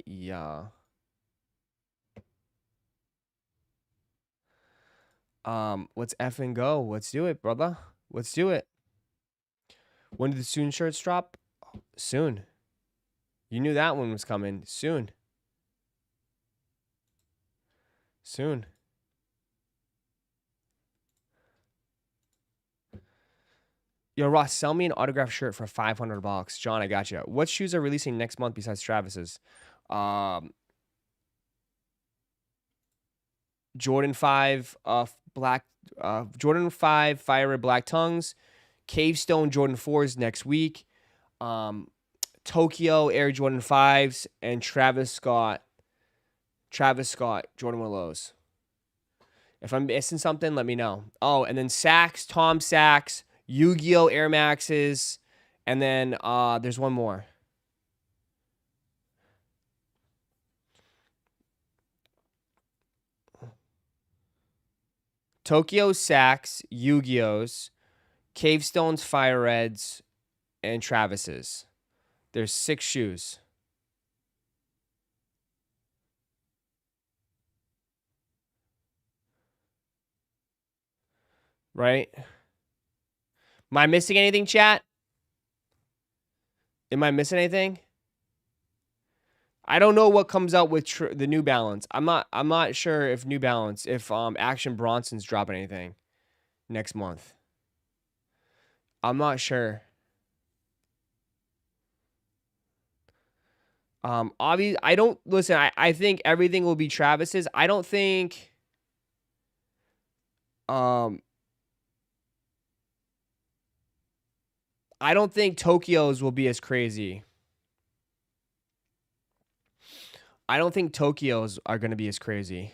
Let's effing go. Let's do it, brother. Let's do it. When did the soon shirts drop? Soon. You knew that one was coming. Soon. Yo, Ross, sell me an autographed shirt for $500. John, I got you. What shoes are releasing next month besides Travis's? Jordan 5 Jordan 5 Fire Red Black Tongues. Cavestone Jordan 4s next week. Tokyo Air Jordan 5s and Travis Scott Jordan 1 Lows. If I'm missing something, let me know. Oh, and then Tom Sachs Yu-Gi-Oh! Air Maxes, and then there's one more. Tokyo Sacks, Yu-Gi-Ohs, Cavestones, Fire Reds, and Travis's. There's 6 shoes. Right? Am I missing anything, chat? Am I missing anything? I don't know what comes out with the New Balance. I'm not sure if New Balance, if Action Bronson's dropping anything next month. I'm not sure. Obviously, I don't listen. I think everything will be Travis's. I don't think. I don't think Tokyo's will be as crazy. I don't think Tokyo's are going to be as crazy.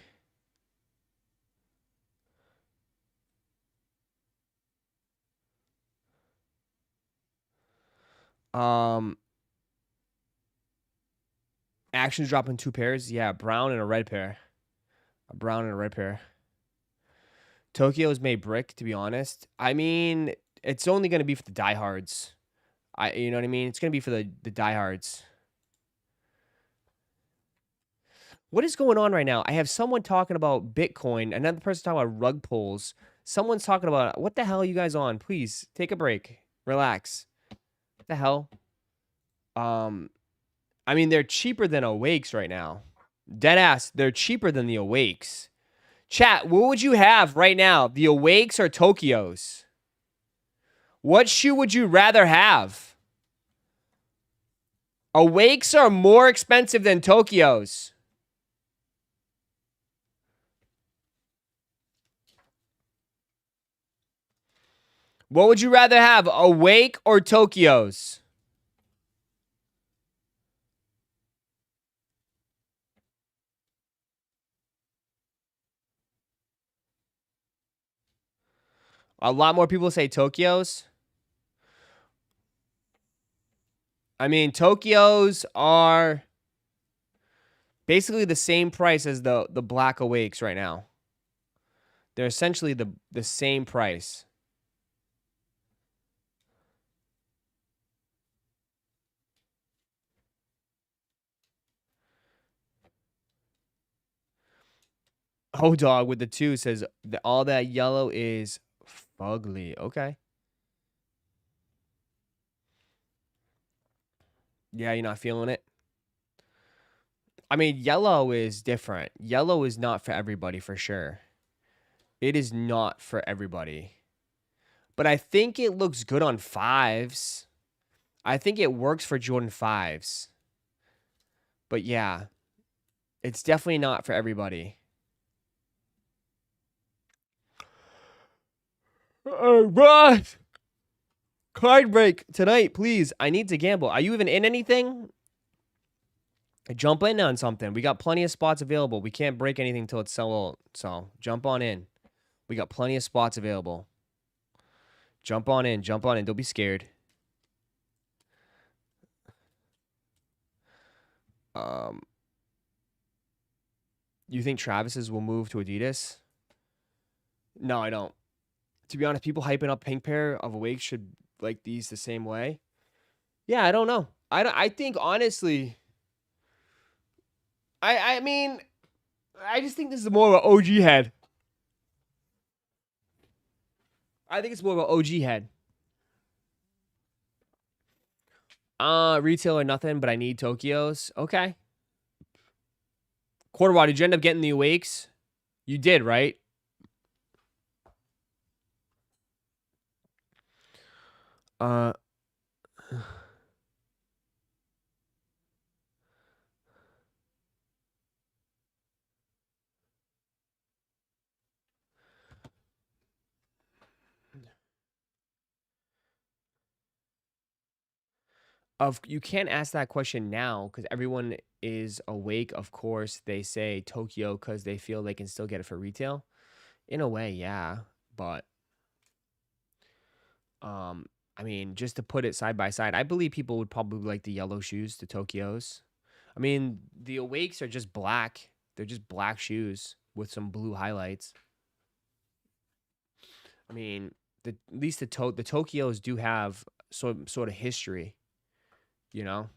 Action's dropping 2 pairs. Yeah, brown and a red pair. A brown and a red pair. Tokyo's made brick, to be honest. I mean, it's only going to be for the diehards. You know what I mean? It's going to be for the diehards. What is going on right now? I have someone talking about Bitcoin, another person talking about rug pulls. Someone's talking about, what the hell are you guys on? Please, take a break. Relax. What the hell? I mean, they're cheaper than Awakes right now. Deadass, they're cheaper than the Awakes. Chat, what would you have right now? The Awakes or Tokyo's? What shoe would you rather have? Awakes are more expensive than Tokyo's. What would you rather have, Awake or Tokyo's? A lot more people say Tokyo's. I mean, Tokyo's are basically the same price as the Black Awakes right now. They're essentially the same price. Oh, dog with the 2 says that all that yellow is fugly. Okay. Yeah, you're not feeling it? I mean, yellow is different. Yellow is not for everybody for sure. It is not for everybody. But I think it looks good on 5s. I think it works for Jordan 5s. But yeah, it's definitely not for everybody. Right. Card break tonight, please. I need to gamble. Are you even in anything? Jump in on something. We got plenty of spots available. We can't break anything until it's sold. So jump on in. We got plenty of spots available. Jump on in. Jump on in. Don't be scared. You think Travis's will move to Adidas? No, I don't. To be honest, people hyping up pink pair of Awakes should like these the same way. Yeah, I don't know. I think honestly, I mean, I just think this is more of an OG head. I think it's more of an OG head. Retail or nothing, but I need Tokyo's. Okay. Quarterwater, did you end up getting the Awakes? You did, right? You can't ask that question now because everyone is awake. Of course, they say Tokyo because they feel they can still get it for retail. In a way, yeah, but I mean, just to put it side by side, I believe people would probably like the yellow shoes, the Tokyos. I mean, the Awakes are just black. They're just black shoes with some blue highlights. I mean, at least the Tokyos do have sort of history, you know.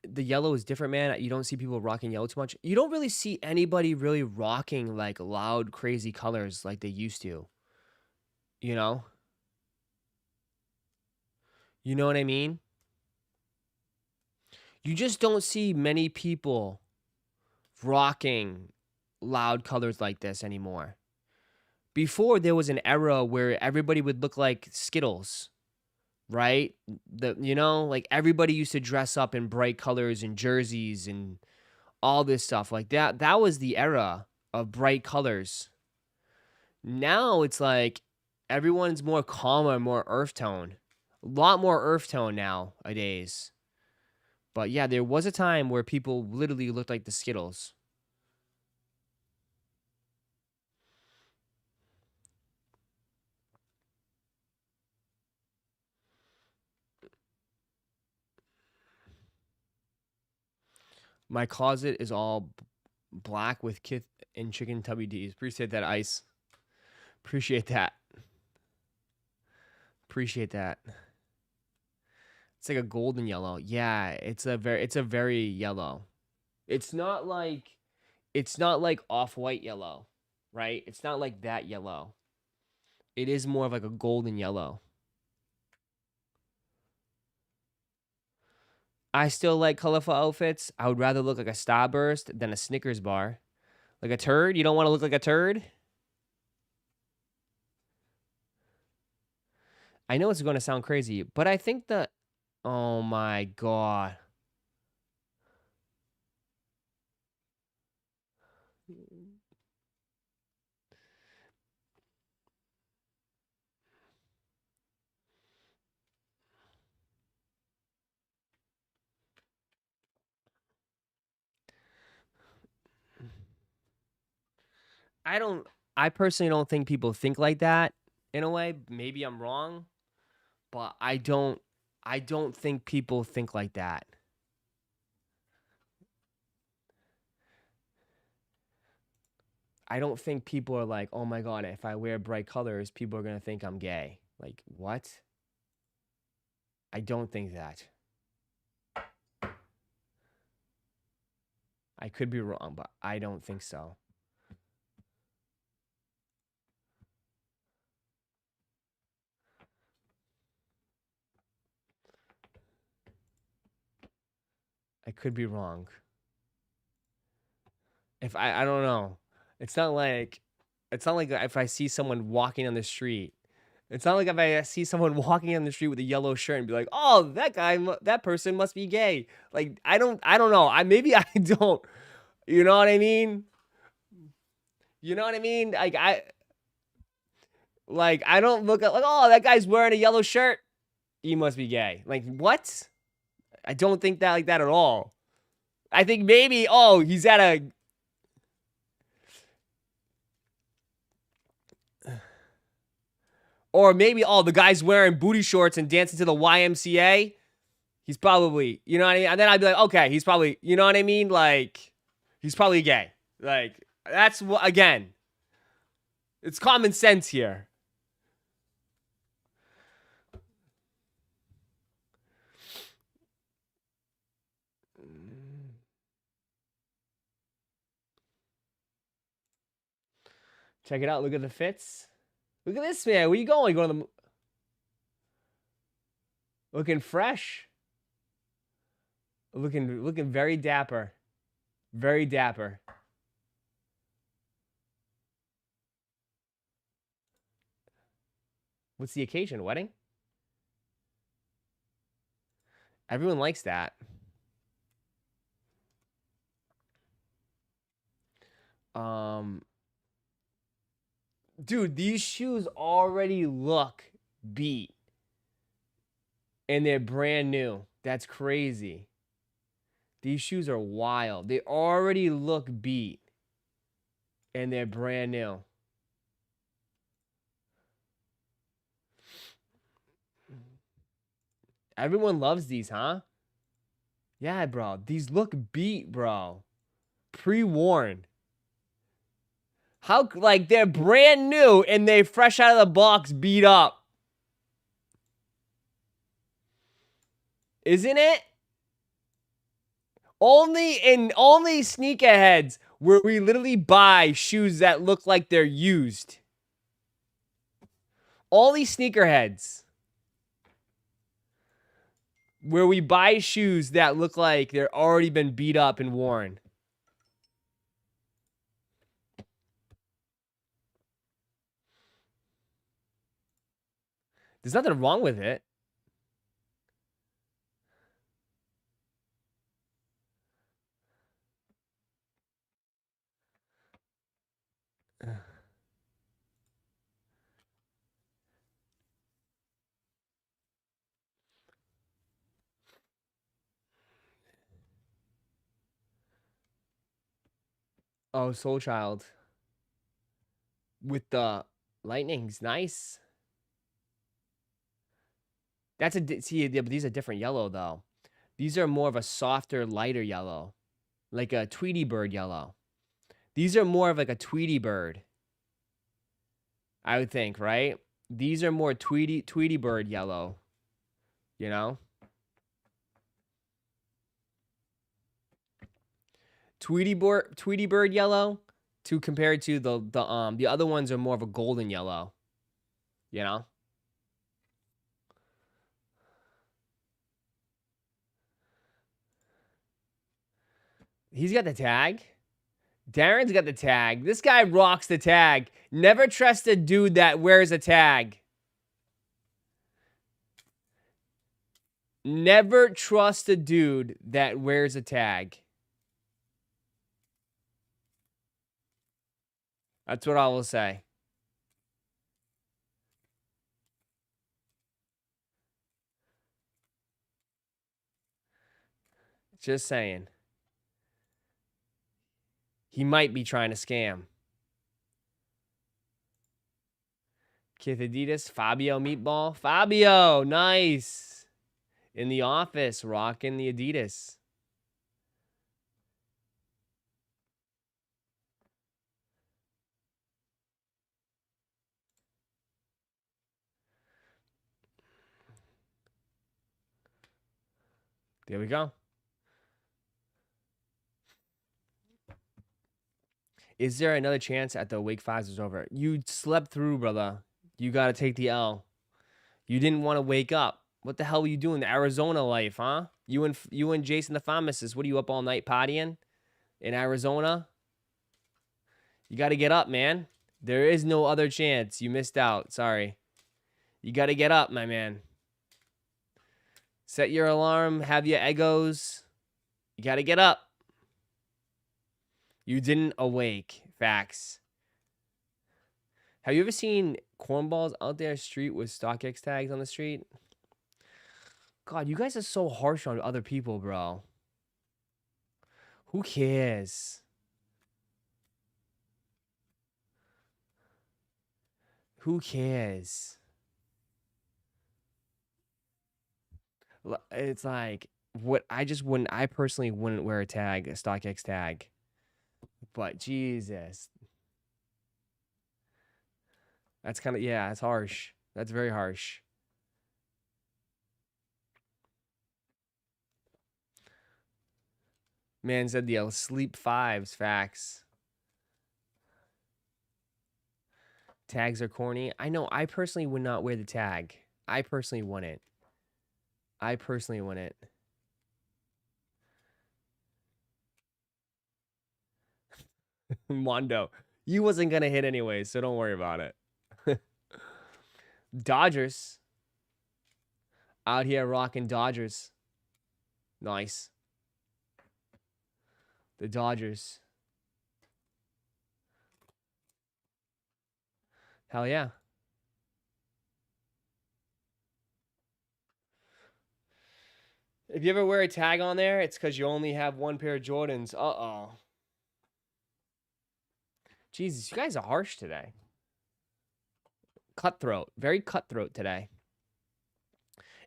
The yellow is different, man. You don't see people rocking yellow too much. You don't really see anybody really rocking like loud, crazy colors like they used to. You know? You know what I mean? You just don't see many people rocking loud colors like this anymore. Before there was an era where everybody would look like Skittles, right? Like everybody used to dress up in bright colors and jerseys and all this stuff like that. That was the era of bright colors. Now it's like everyone's more calmer, more earth tone. A lot more earth tone nowadays. But yeah, there was a time where people literally looked like the Skittles. My closet is all black with kith and chicken tubby D's. Appreciate that, Ice. Appreciate that. Appreciate that. It's like a golden yellow. Yeah, it's a very yellow. It's not like off-white yellow, right? It's not like that yellow. It is more of like a golden yellow. I still like colorful outfits. I would rather look like a Starburst than a Snickers bar. Like a turd? You don't want to look like a turd? I know it's going to sound crazy, but I think that... Oh my god. I don't... I personally don't think people think like that in a way. Maybe I'm wrong, but I don't think people think like that. I don't think people are like, oh my god, if I wear bright colors, people are going to think I'm gay. Like, what? I don't think that. I could be wrong, but I don't think so. I could be wrong. If I don't know. It's not like if I see someone walking on the street. It's not like if I see someone walking on the street with a yellow shirt and be like, "Oh, that person must be gay." Like I don't know. Maybe I don't. You know what I mean? You know what I mean? I don't look at like, "Oh, that guy's wearing a yellow shirt. He must be gay." Like, what? I don't think that like that at all. I think maybe, oh, he's at a... Or maybe, oh, the guy's wearing booty shorts and dancing to the YMCA. He's probably, you know what I mean? And then I'd be like, okay, he's probably, you know what I mean? Like, he's probably gay. Like, that's what, again, it's common sense here. Check it out. Look at the fits. Look at this, man. Where you going? You going to the... Looking fresh. Looking very dapper. Very dapper. What's the occasion? Wedding? Everyone likes that. Dude, these shoes already look beat. And they're brand new. That's crazy. These shoes are wild. They already look beat. And they're brand new. Everyone loves these, huh? Yeah, bro. These look beat, bro. Pre-worn. How, like, they're brand new and they fresh out of the box beat up. Isn't it? Only sneakerheads where we literally buy shoes that look like they're used. All these sneakerheads where we buy shoes that look like they're already been beat up and worn. There's nothing wrong with it. Oh, Soul Child. With the lightnings. Nice. That's a, see, yeah, but these are different yellow, though. These are more of a softer, lighter yellow. Like a Tweety Bird yellow. These are more of like a Tweety Bird. I would think, right? These are more Tweety Bird yellow. You know? Tweety Bird yellow to compare to the other ones are more of a golden yellow. You know? He's got the tag. Darren's got the tag. This guy rocks the tag. Never trust a dude that wears a tag. Never trust a dude that wears a tag. That's what I will say. Just saying. He might be trying to scam. Kith Adidas, Fabio Meatball. Fabio, nice. In the office, rocking the Adidas. There we go. Is there another chance at the Wake Fives is over? You slept through, brother. You got to take the L. You didn't want to wake up. What the hell were you doing? The Arizona life, huh? You and Jason the Pharmacist. What are you up all night partying in Arizona? You got to get up, man. There is no other chance. You missed out. Sorry. You got to get up, my man. Set your alarm. Have your egos. You got to get up. You didn't awake. Facts. Have you ever seen cornballs out there street with StockX tags on the street? God, you guys are so harsh on other people, bro. Who cares? Who cares? It's like what I personally wouldn't wear a tag, a StockX tag. But Jesus. That's kind of, yeah, it's harsh. That's very harsh. Man said the sleep fives, facts. Tags are corny. I know, I personally would not wear the tag. I personally wouldn't. I personally wouldn't. Mondo. You wasn't going to hit anyway, so don't worry about it. Dodgers. Out here rocking Dodgers. Nice. The Dodgers. Hell yeah. If you ever wear a tag on there, it's because you only have one pair of Jordans. Uh-oh. Jesus, you guys are harsh today. Cutthroat. Very cutthroat today.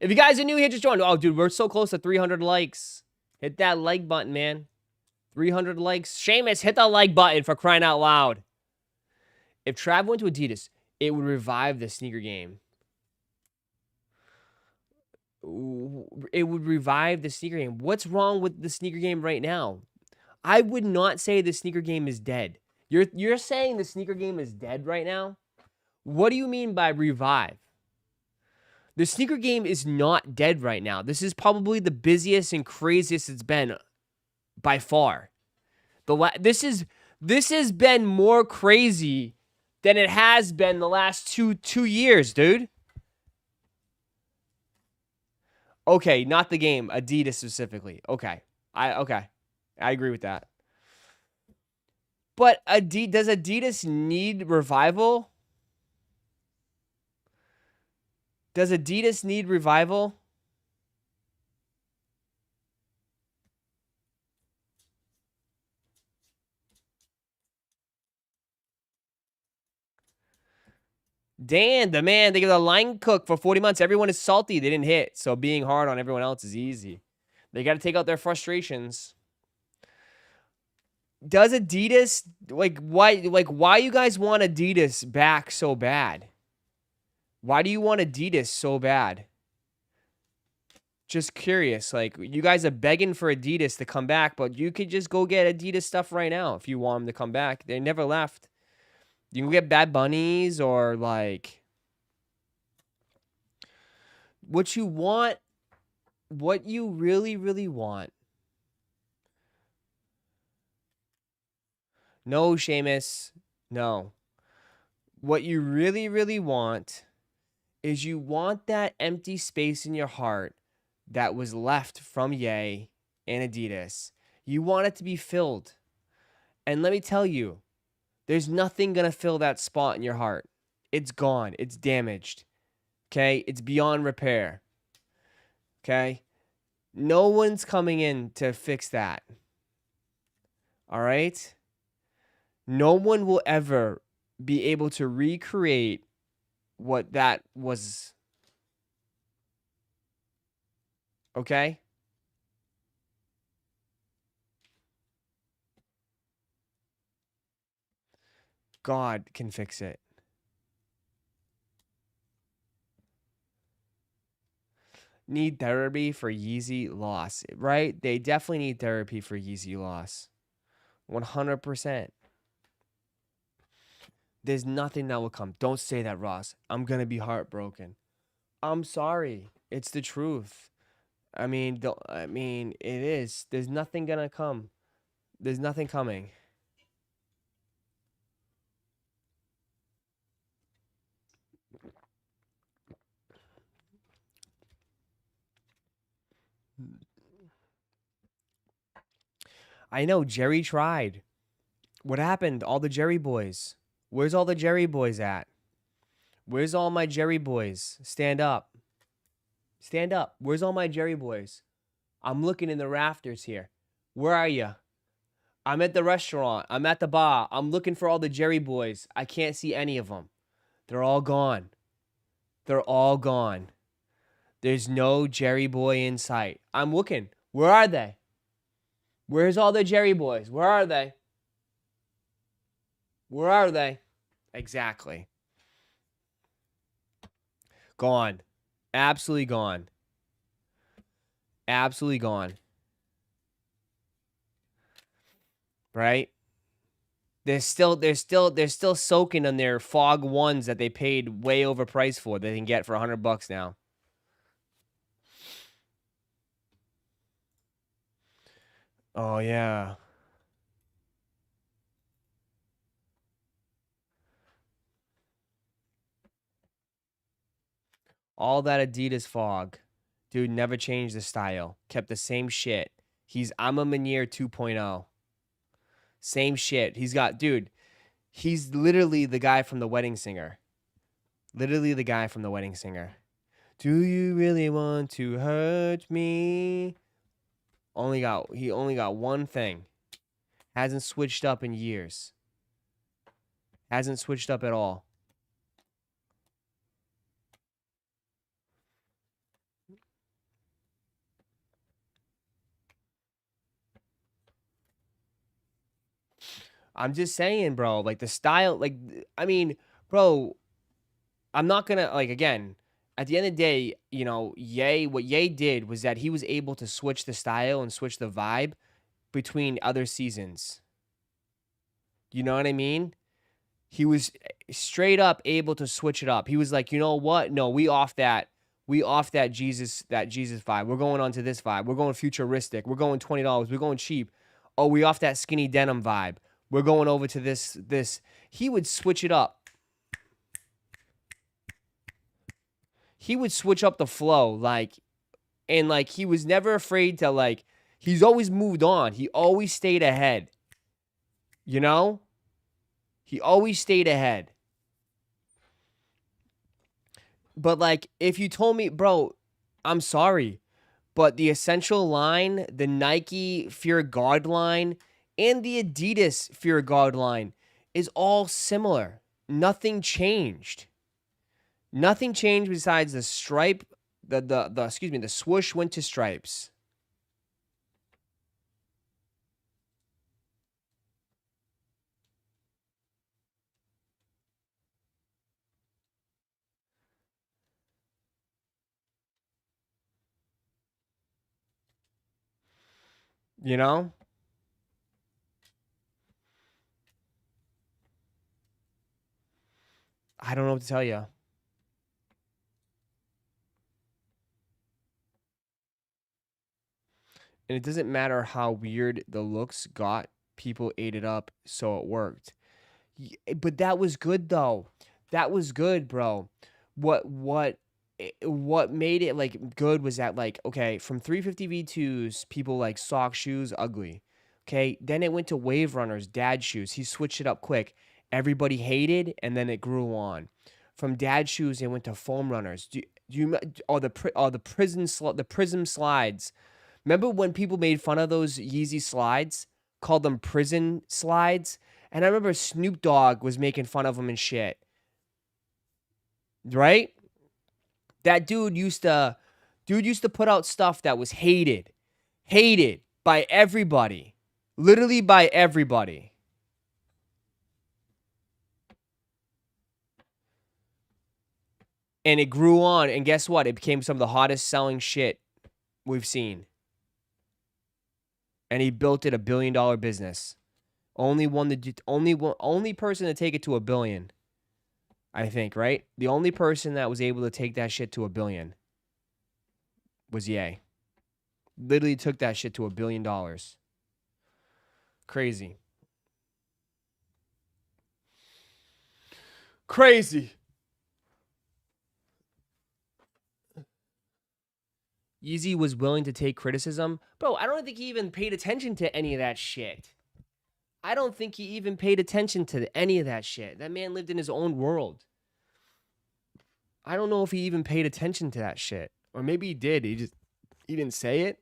If you guys are new here, just join. Oh, dude, we're so close to 300 likes. Hit that like button, man. 300 likes. Seamus, hit the like button for crying out loud. If Trav went to Adidas, it would revive the sneaker game. It would revive the sneaker game. What's wrong with the sneaker game right now? I would not say the sneaker game is dead. You're saying the sneaker game is dead right now? What do you mean by revive? The sneaker game is not dead right now. This is probably the busiest and craziest it's been by far. This has been more crazy than it has been the last two years, dude. Okay, not the game, Adidas specifically. Okay. I agree with that. But does Adidas need revival? Does Adidas need revival? Dan, the man, they give a line cook for 40 months. Everyone is salty. They didn't hit. So being hard on everyone else is easy. They got to take out their frustrations. Does Adidas, why you guys want Adidas back so bad? Why do you want Adidas so bad? Just curious. Like, you guys are begging for Adidas to come back, but you could just go get Adidas stuff right now if you want them to come back. They never left. You can get Bad Bunnies or, like, what you want, what you really, really want. No, Seamus. No. What you really, really want is you want that empty space in your heart that was left from Ye and Adidas. You want it to be filled. And let me tell you, there's nothing going to fill that spot in your heart. It's gone. It's damaged. Okay? It's beyond repair. Okay? No one's coming in to fix that. All right? No one will ever be able to recreate what that was. Okay? God can fix it. Need therapy for Yeezy loss, right? They definitely need therapy for Yeezy loss. 100%. There's nothing that will come. Don't say that, Ross. I'm going to be heartbroken. I'm sorry. It's the truth. I mean, it is. There's nothing going to come. There's nothing coming. I know Jerry tried. What happened? All the Jerry boys. Where's all the Jerry boys at? Where's all my Jerry boys? Stand up. Stand up. Where's all my Jerry boys? I'm looking in the rafters here. Where are you? I'm at the restaurant. I'm at the bar. I'm looking for all the Jerry boys. I can't see any of them. They're all gone. They're all gone. There's no Jerry boy in sight. I'm looking. Where are they? Where's all the Jerry boys? Where are they? Where are they? Exactly. Gone. Absolutely gone. Absolutely gone. Right? They're still soaking on their Fog ones that they paid way overpriced for. They can get for $100 now. Oh yeah. All that Adidas Fog. Dude never changed the style. Kept the same shit. I'm a Meunier 2.0. Same shit. He's literally the guy from The Wedding Singer. Literally the guy from The Wedding Singer. Do you really want to hurt me? He only got one thing. Hasn't switched up in years. Hasn't switched up at all. I'm just saying, bro. Like the style, like I mean, bro. I'm not gonna like again. At the end of the day, you know, what Ye did was that he was able to switch the style and switch the vibe between other seasons. You know what I mean? He was straight up able to switch it up. He was like, you know what? No, we off that. We off that Jesus vibe. We're going on to this vibe. We're going futuristic. We're going $20. We're going cheap. Oh, we off that skinny denim vibe. We're going over to this. He would switch it up. He would switch up the flow, like, and like he was never afraid to like. He's always moved on. He always stayed ahead. You know? He always stayed ahead. But like, if you told me, bro, I'm sorry, but the Essential line, the Nike Fear God line, and the Adidas Fear God line is all similar. Nothing changed. Nothing changed besides the stripe, the swoosh went to stripes. You know? I don't know what to tell you. And it doesn't matter how weird the looks got, people ate it up, so it worked. But that was good though. That was good, bro. What made it like good was that like okay, from 350 V2s, people like sock shoes ugly. Okay, then it went to Wave Runners, dad shoes. He switched it up quick. Everybody hated, and then it grew on. From dad shoes, it went to foam runners. Do you the prism slides? Remember when people made fun of those Yeezy slides? Called them prison slides? And I remember Snoop Dogg was making fun of them and shit. Right? That dude used to put out stuff that was hated. Hated by everybody. Literally by everybody. And it grew on, and guess what? It became some of the hottest selling shit we've seen. And he built it $1 billion business. Only person to take it to $1 billion. I think, right? The only person that was able to take that shit to $1 billion was Ye. Literally took that shit to $1 billion. Crazy. Crazy. Yeezy was willing to take criticism. Bro, I don't think he even paid attention to any of that shit. I don't think he even paid attention to any of that shit. That man lived in his own world. I don't know if he even paid attention to that shit. Or maybe he did. He didn't say it.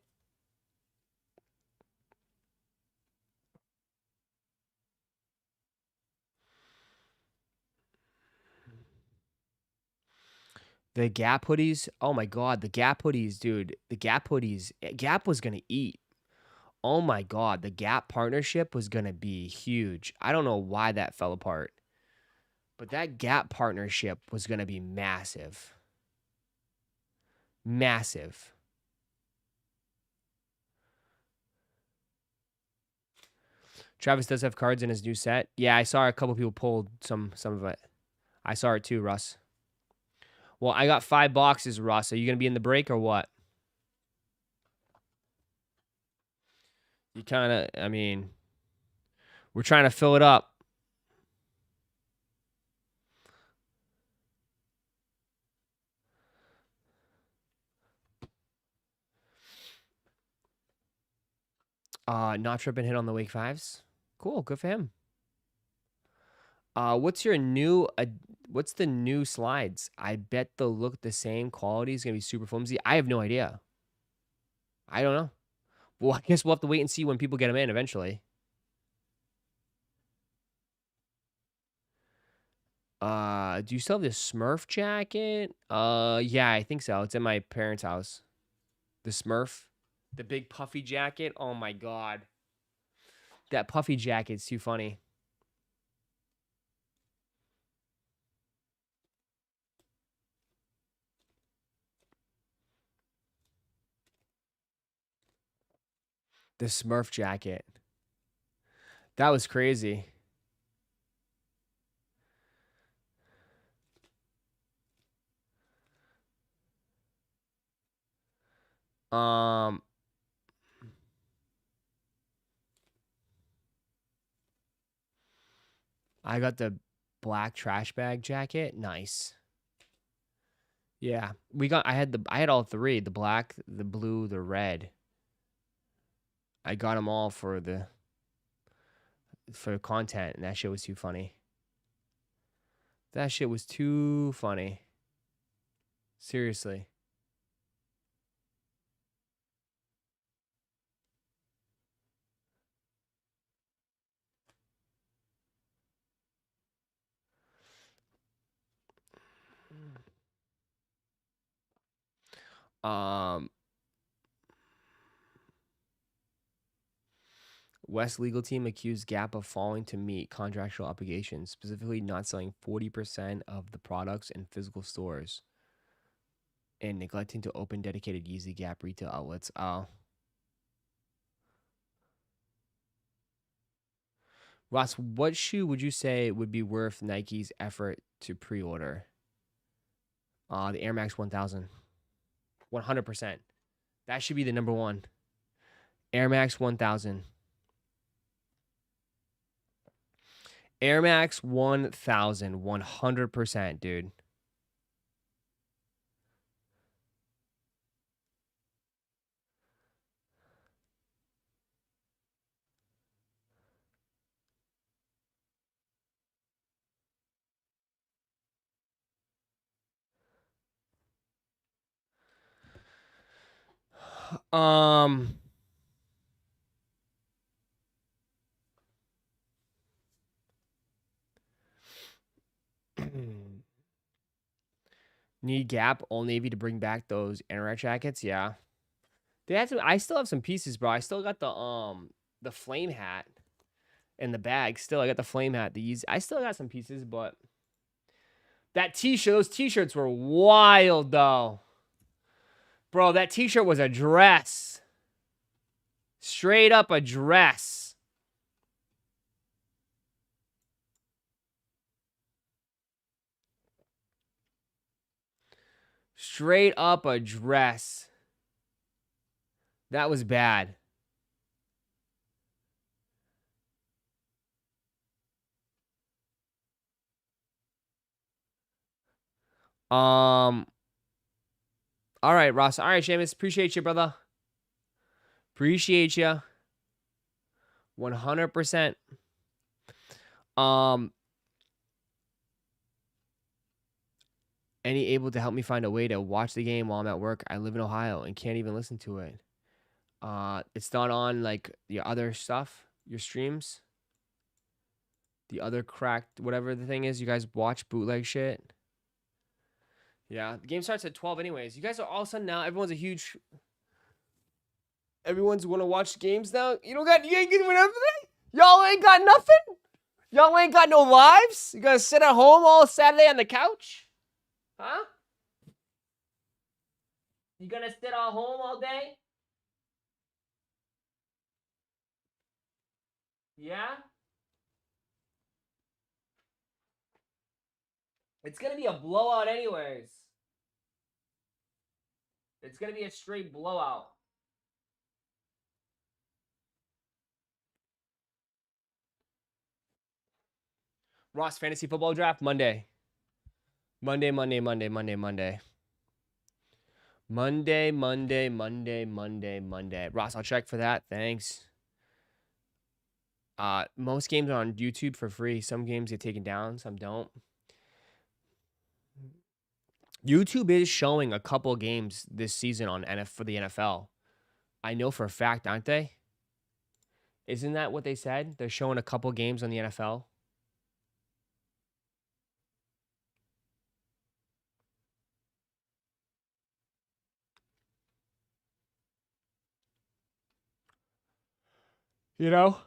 The Gap hoodies. Oh my God. The Gap hoodies, dude. The Gap hoodies. Gap was going to eat. Oh my God. The Gap partnership was going to be huge. I don't know why that fell apart. But that Gap partnership was going to be massive. Massive. Travis does have cards in his new set. Yeah, I saw a couple people pulled some of it. I saw it too, Russ. Well, I got 5 boxes, Russ. Are you going to be in the break or what? You kind of, I mean, we're trying to fill it up. Not tripping hit on the Wake 5s. Cool, good for him. What's the new slides? I bet they'll look the same. Quality is going to be super flimsy. I have no idea. I don't know. Well, I guess we'll have to wait and see when people get them in eventually. Do you still have this Smurf jacket? Yeah, I think so. It's in my parents' house. The Smurf. The big puffy jacket. Oh my God. That puffy jacket's too funny. The Smurf jacket. That was crazy. Um, I got the black trash bag jacket. Nice. Yeah, I had all three: the black, the blue, the red. I got them all for content, and that shit was too funny. That shit was too funny. Seriously. Um, West legal team accused Gap of failing to meet contractual obligations, specifically not selling 40% of the products in physical stores and neglecting to open dedicated Yeezy Gap retail outlets. Oh. Ross, what shoe would you say would be worth Nike's effort to pre-order? The Air Max 1000. 100%. That should be the number one. Air Max 1000. Air Max 1000. 100%, dude. Um, need Gap, Old Navy to bring back those Anorak jackets. Yeah, they had to. I still have some pieces, bro. I still got the flame hat in the bag. Still, I got the flame hat. These I still got some pieces, but that T-shirt, those T-shirts were wild though, bro. That T-shirt was a dress, straight up a dress. Straight up a dress. That was bad. Um. All right, Ross. All right, Seamus. Appreciate you, brother. Appreciate you. 100%. Um. Any able to help me find a way to watch the game while I'm at work? I live in Ohio and can't even listen to it. It's not on like the other stuff, your streams, the other cracked whatever the thing is. You guys watch bootleg shit. Yeah, the game starts at 12 anyways. You guys are all of a sudden now. Everyone's want to watch games now. You ain't getting whatever. Y'all ain't got nothing. Y'all ain't got no lives. You gonna sit at home all Saturday on the couch, huh? You gonna sit at home all day? Yeah. It's gonna be a blowout anyways. It's gonna be a straight blowout. Ross fantasy football draft Monday. Monday. Ross, I'll check for that. Thanks. Most games are on YouTube for free. Some games get taken down, some don't. YouTube is showing a couple games this season on for the NFL. I know for a fact, aren't they? Isn't that what they said? They're showing a couple games on the NFL. You know?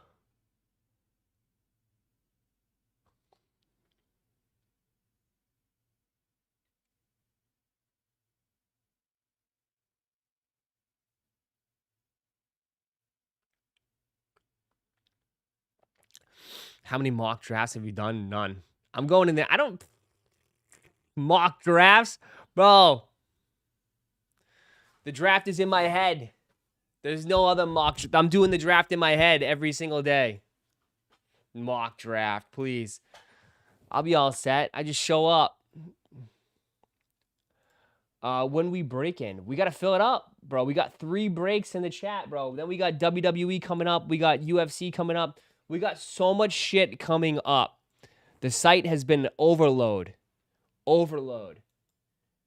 How many mock drafts have you done? None. I'm going in there. I don't mock drafts, bro. The draft is in my head. There's no other mock. I'm doing the draft in my head every single day. Mock draft, please. I'll be all set. I just show up. When we break in, we got to fill it up, bro. We got 3 breaks in the chat, bro. Then we got WWE coming up. We got UFC coming up. We got so much shit coming up. The site has been overload. Overload.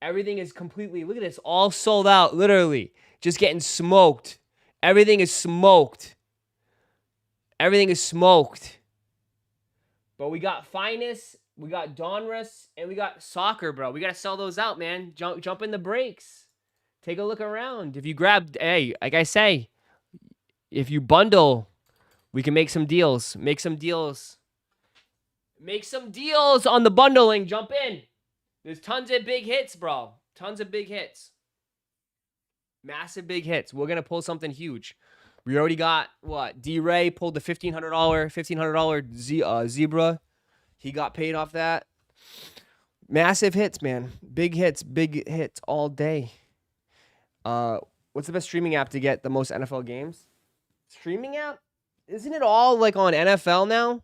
Everything is completely, look at this, all sold out, literally. Just getting smoked. Everything is smoked. Everything is smoked. But we got Finest, we got Donruss, and we got Soccer, bro. We got to sell those out, man. Jump in the breaks. Take a look around. If you grab, hey, like I say, if you bundle, we can make some deals. Make some deals. Make some deals on the bundling. Jump in. There's tons of big hits, bro. Tons of big hits. Massive big hits. We're going to pull something huge. We already got, what? D-Ray pulled the $1,500 Zebra. He got paid off that. Massive hits, man. Big hits all day. What's the best streaming app to get the most NFL games? Streaming app? Isn't it all like on NFL now?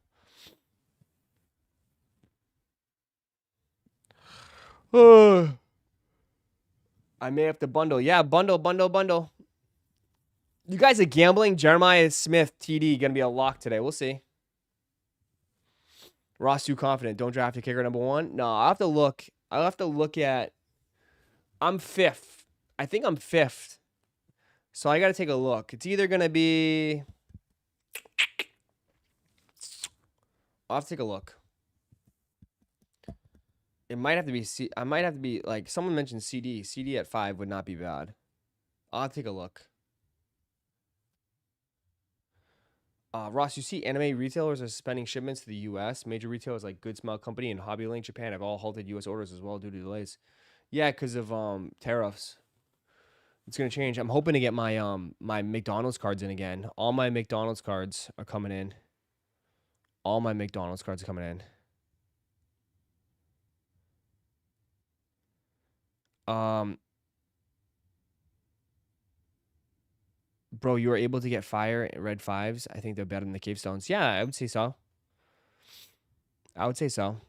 I may have to bundle. Yeah, bundle. You guys are gambling. Jeremiah Smith, TD, going to be a lock today. We'll see. Ross, too confident. Don't draft a kicker number 1. No, I'll have to look. I'll have to look at. I'm 5th. I think I'm 5th. So I got to take a look. It's either going to be. I'll have to take a look. It might have to be I might have to be like someone mentioned CD. CD at 5 would not be bad. I'll take a look. Ross, you see anime retailers are suspending shipments to the U.S. Major retailers like Good Smile Company and Hobby Link Japan have all halted U.S. orders as well due to delays. Yeah, because of tariffs. It's gonna change. I'm hoping to get my my McDonald's cards in again. All my McDonald's cards are coming in. All my McDonald's cards are coming in. Bro, you were able to get fire red 5s. I think they're better than the cave stones. Yeah, I would say so. I would say so.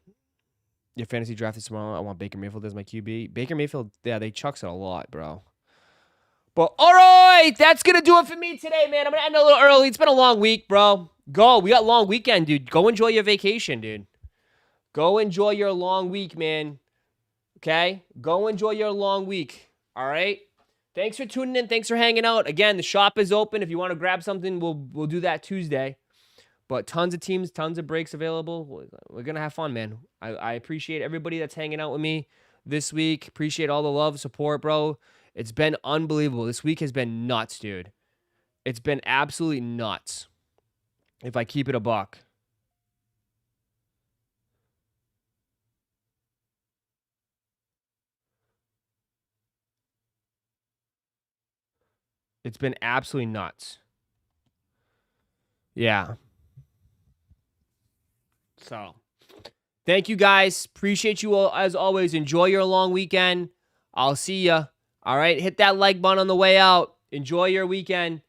Your fantasy draft is tomorrow. I want Baker Mayfield as my QB. Baker Mayfield, yeah, they chucks it a lot, bro. But all right, that's gonna do it for me today, man. I'm gonna end a little early. It's been a long week, bro. Go. We got long weekend, dude. Go enjoy your vacation, dude. Go enjoy your long week, man. Okay? Go enjoy your long week. All right? Thanks for tuning in. Thanks for hanging out. Again, the shop is open. If you want to grab something, we'll do that Tuesday. But tons of teams, tons of breaks available. We're going to have fun, man. I appreciate everybody that's hanging out with me this week. Appreciate all the love, support, bro. It's been unbelievable. This week has been nuts, dude. It's been absolutely nuts. If I keep it a buck. It's been absolutely nuts. Yeah. So, thank you guys. Appreciate you all as always. Enjoy your long weekend. I'll see ya. All right. Hit that like button on the way out. Enjoy your weekend.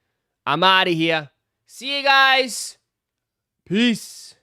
I'm out of here. See you guys. Peace.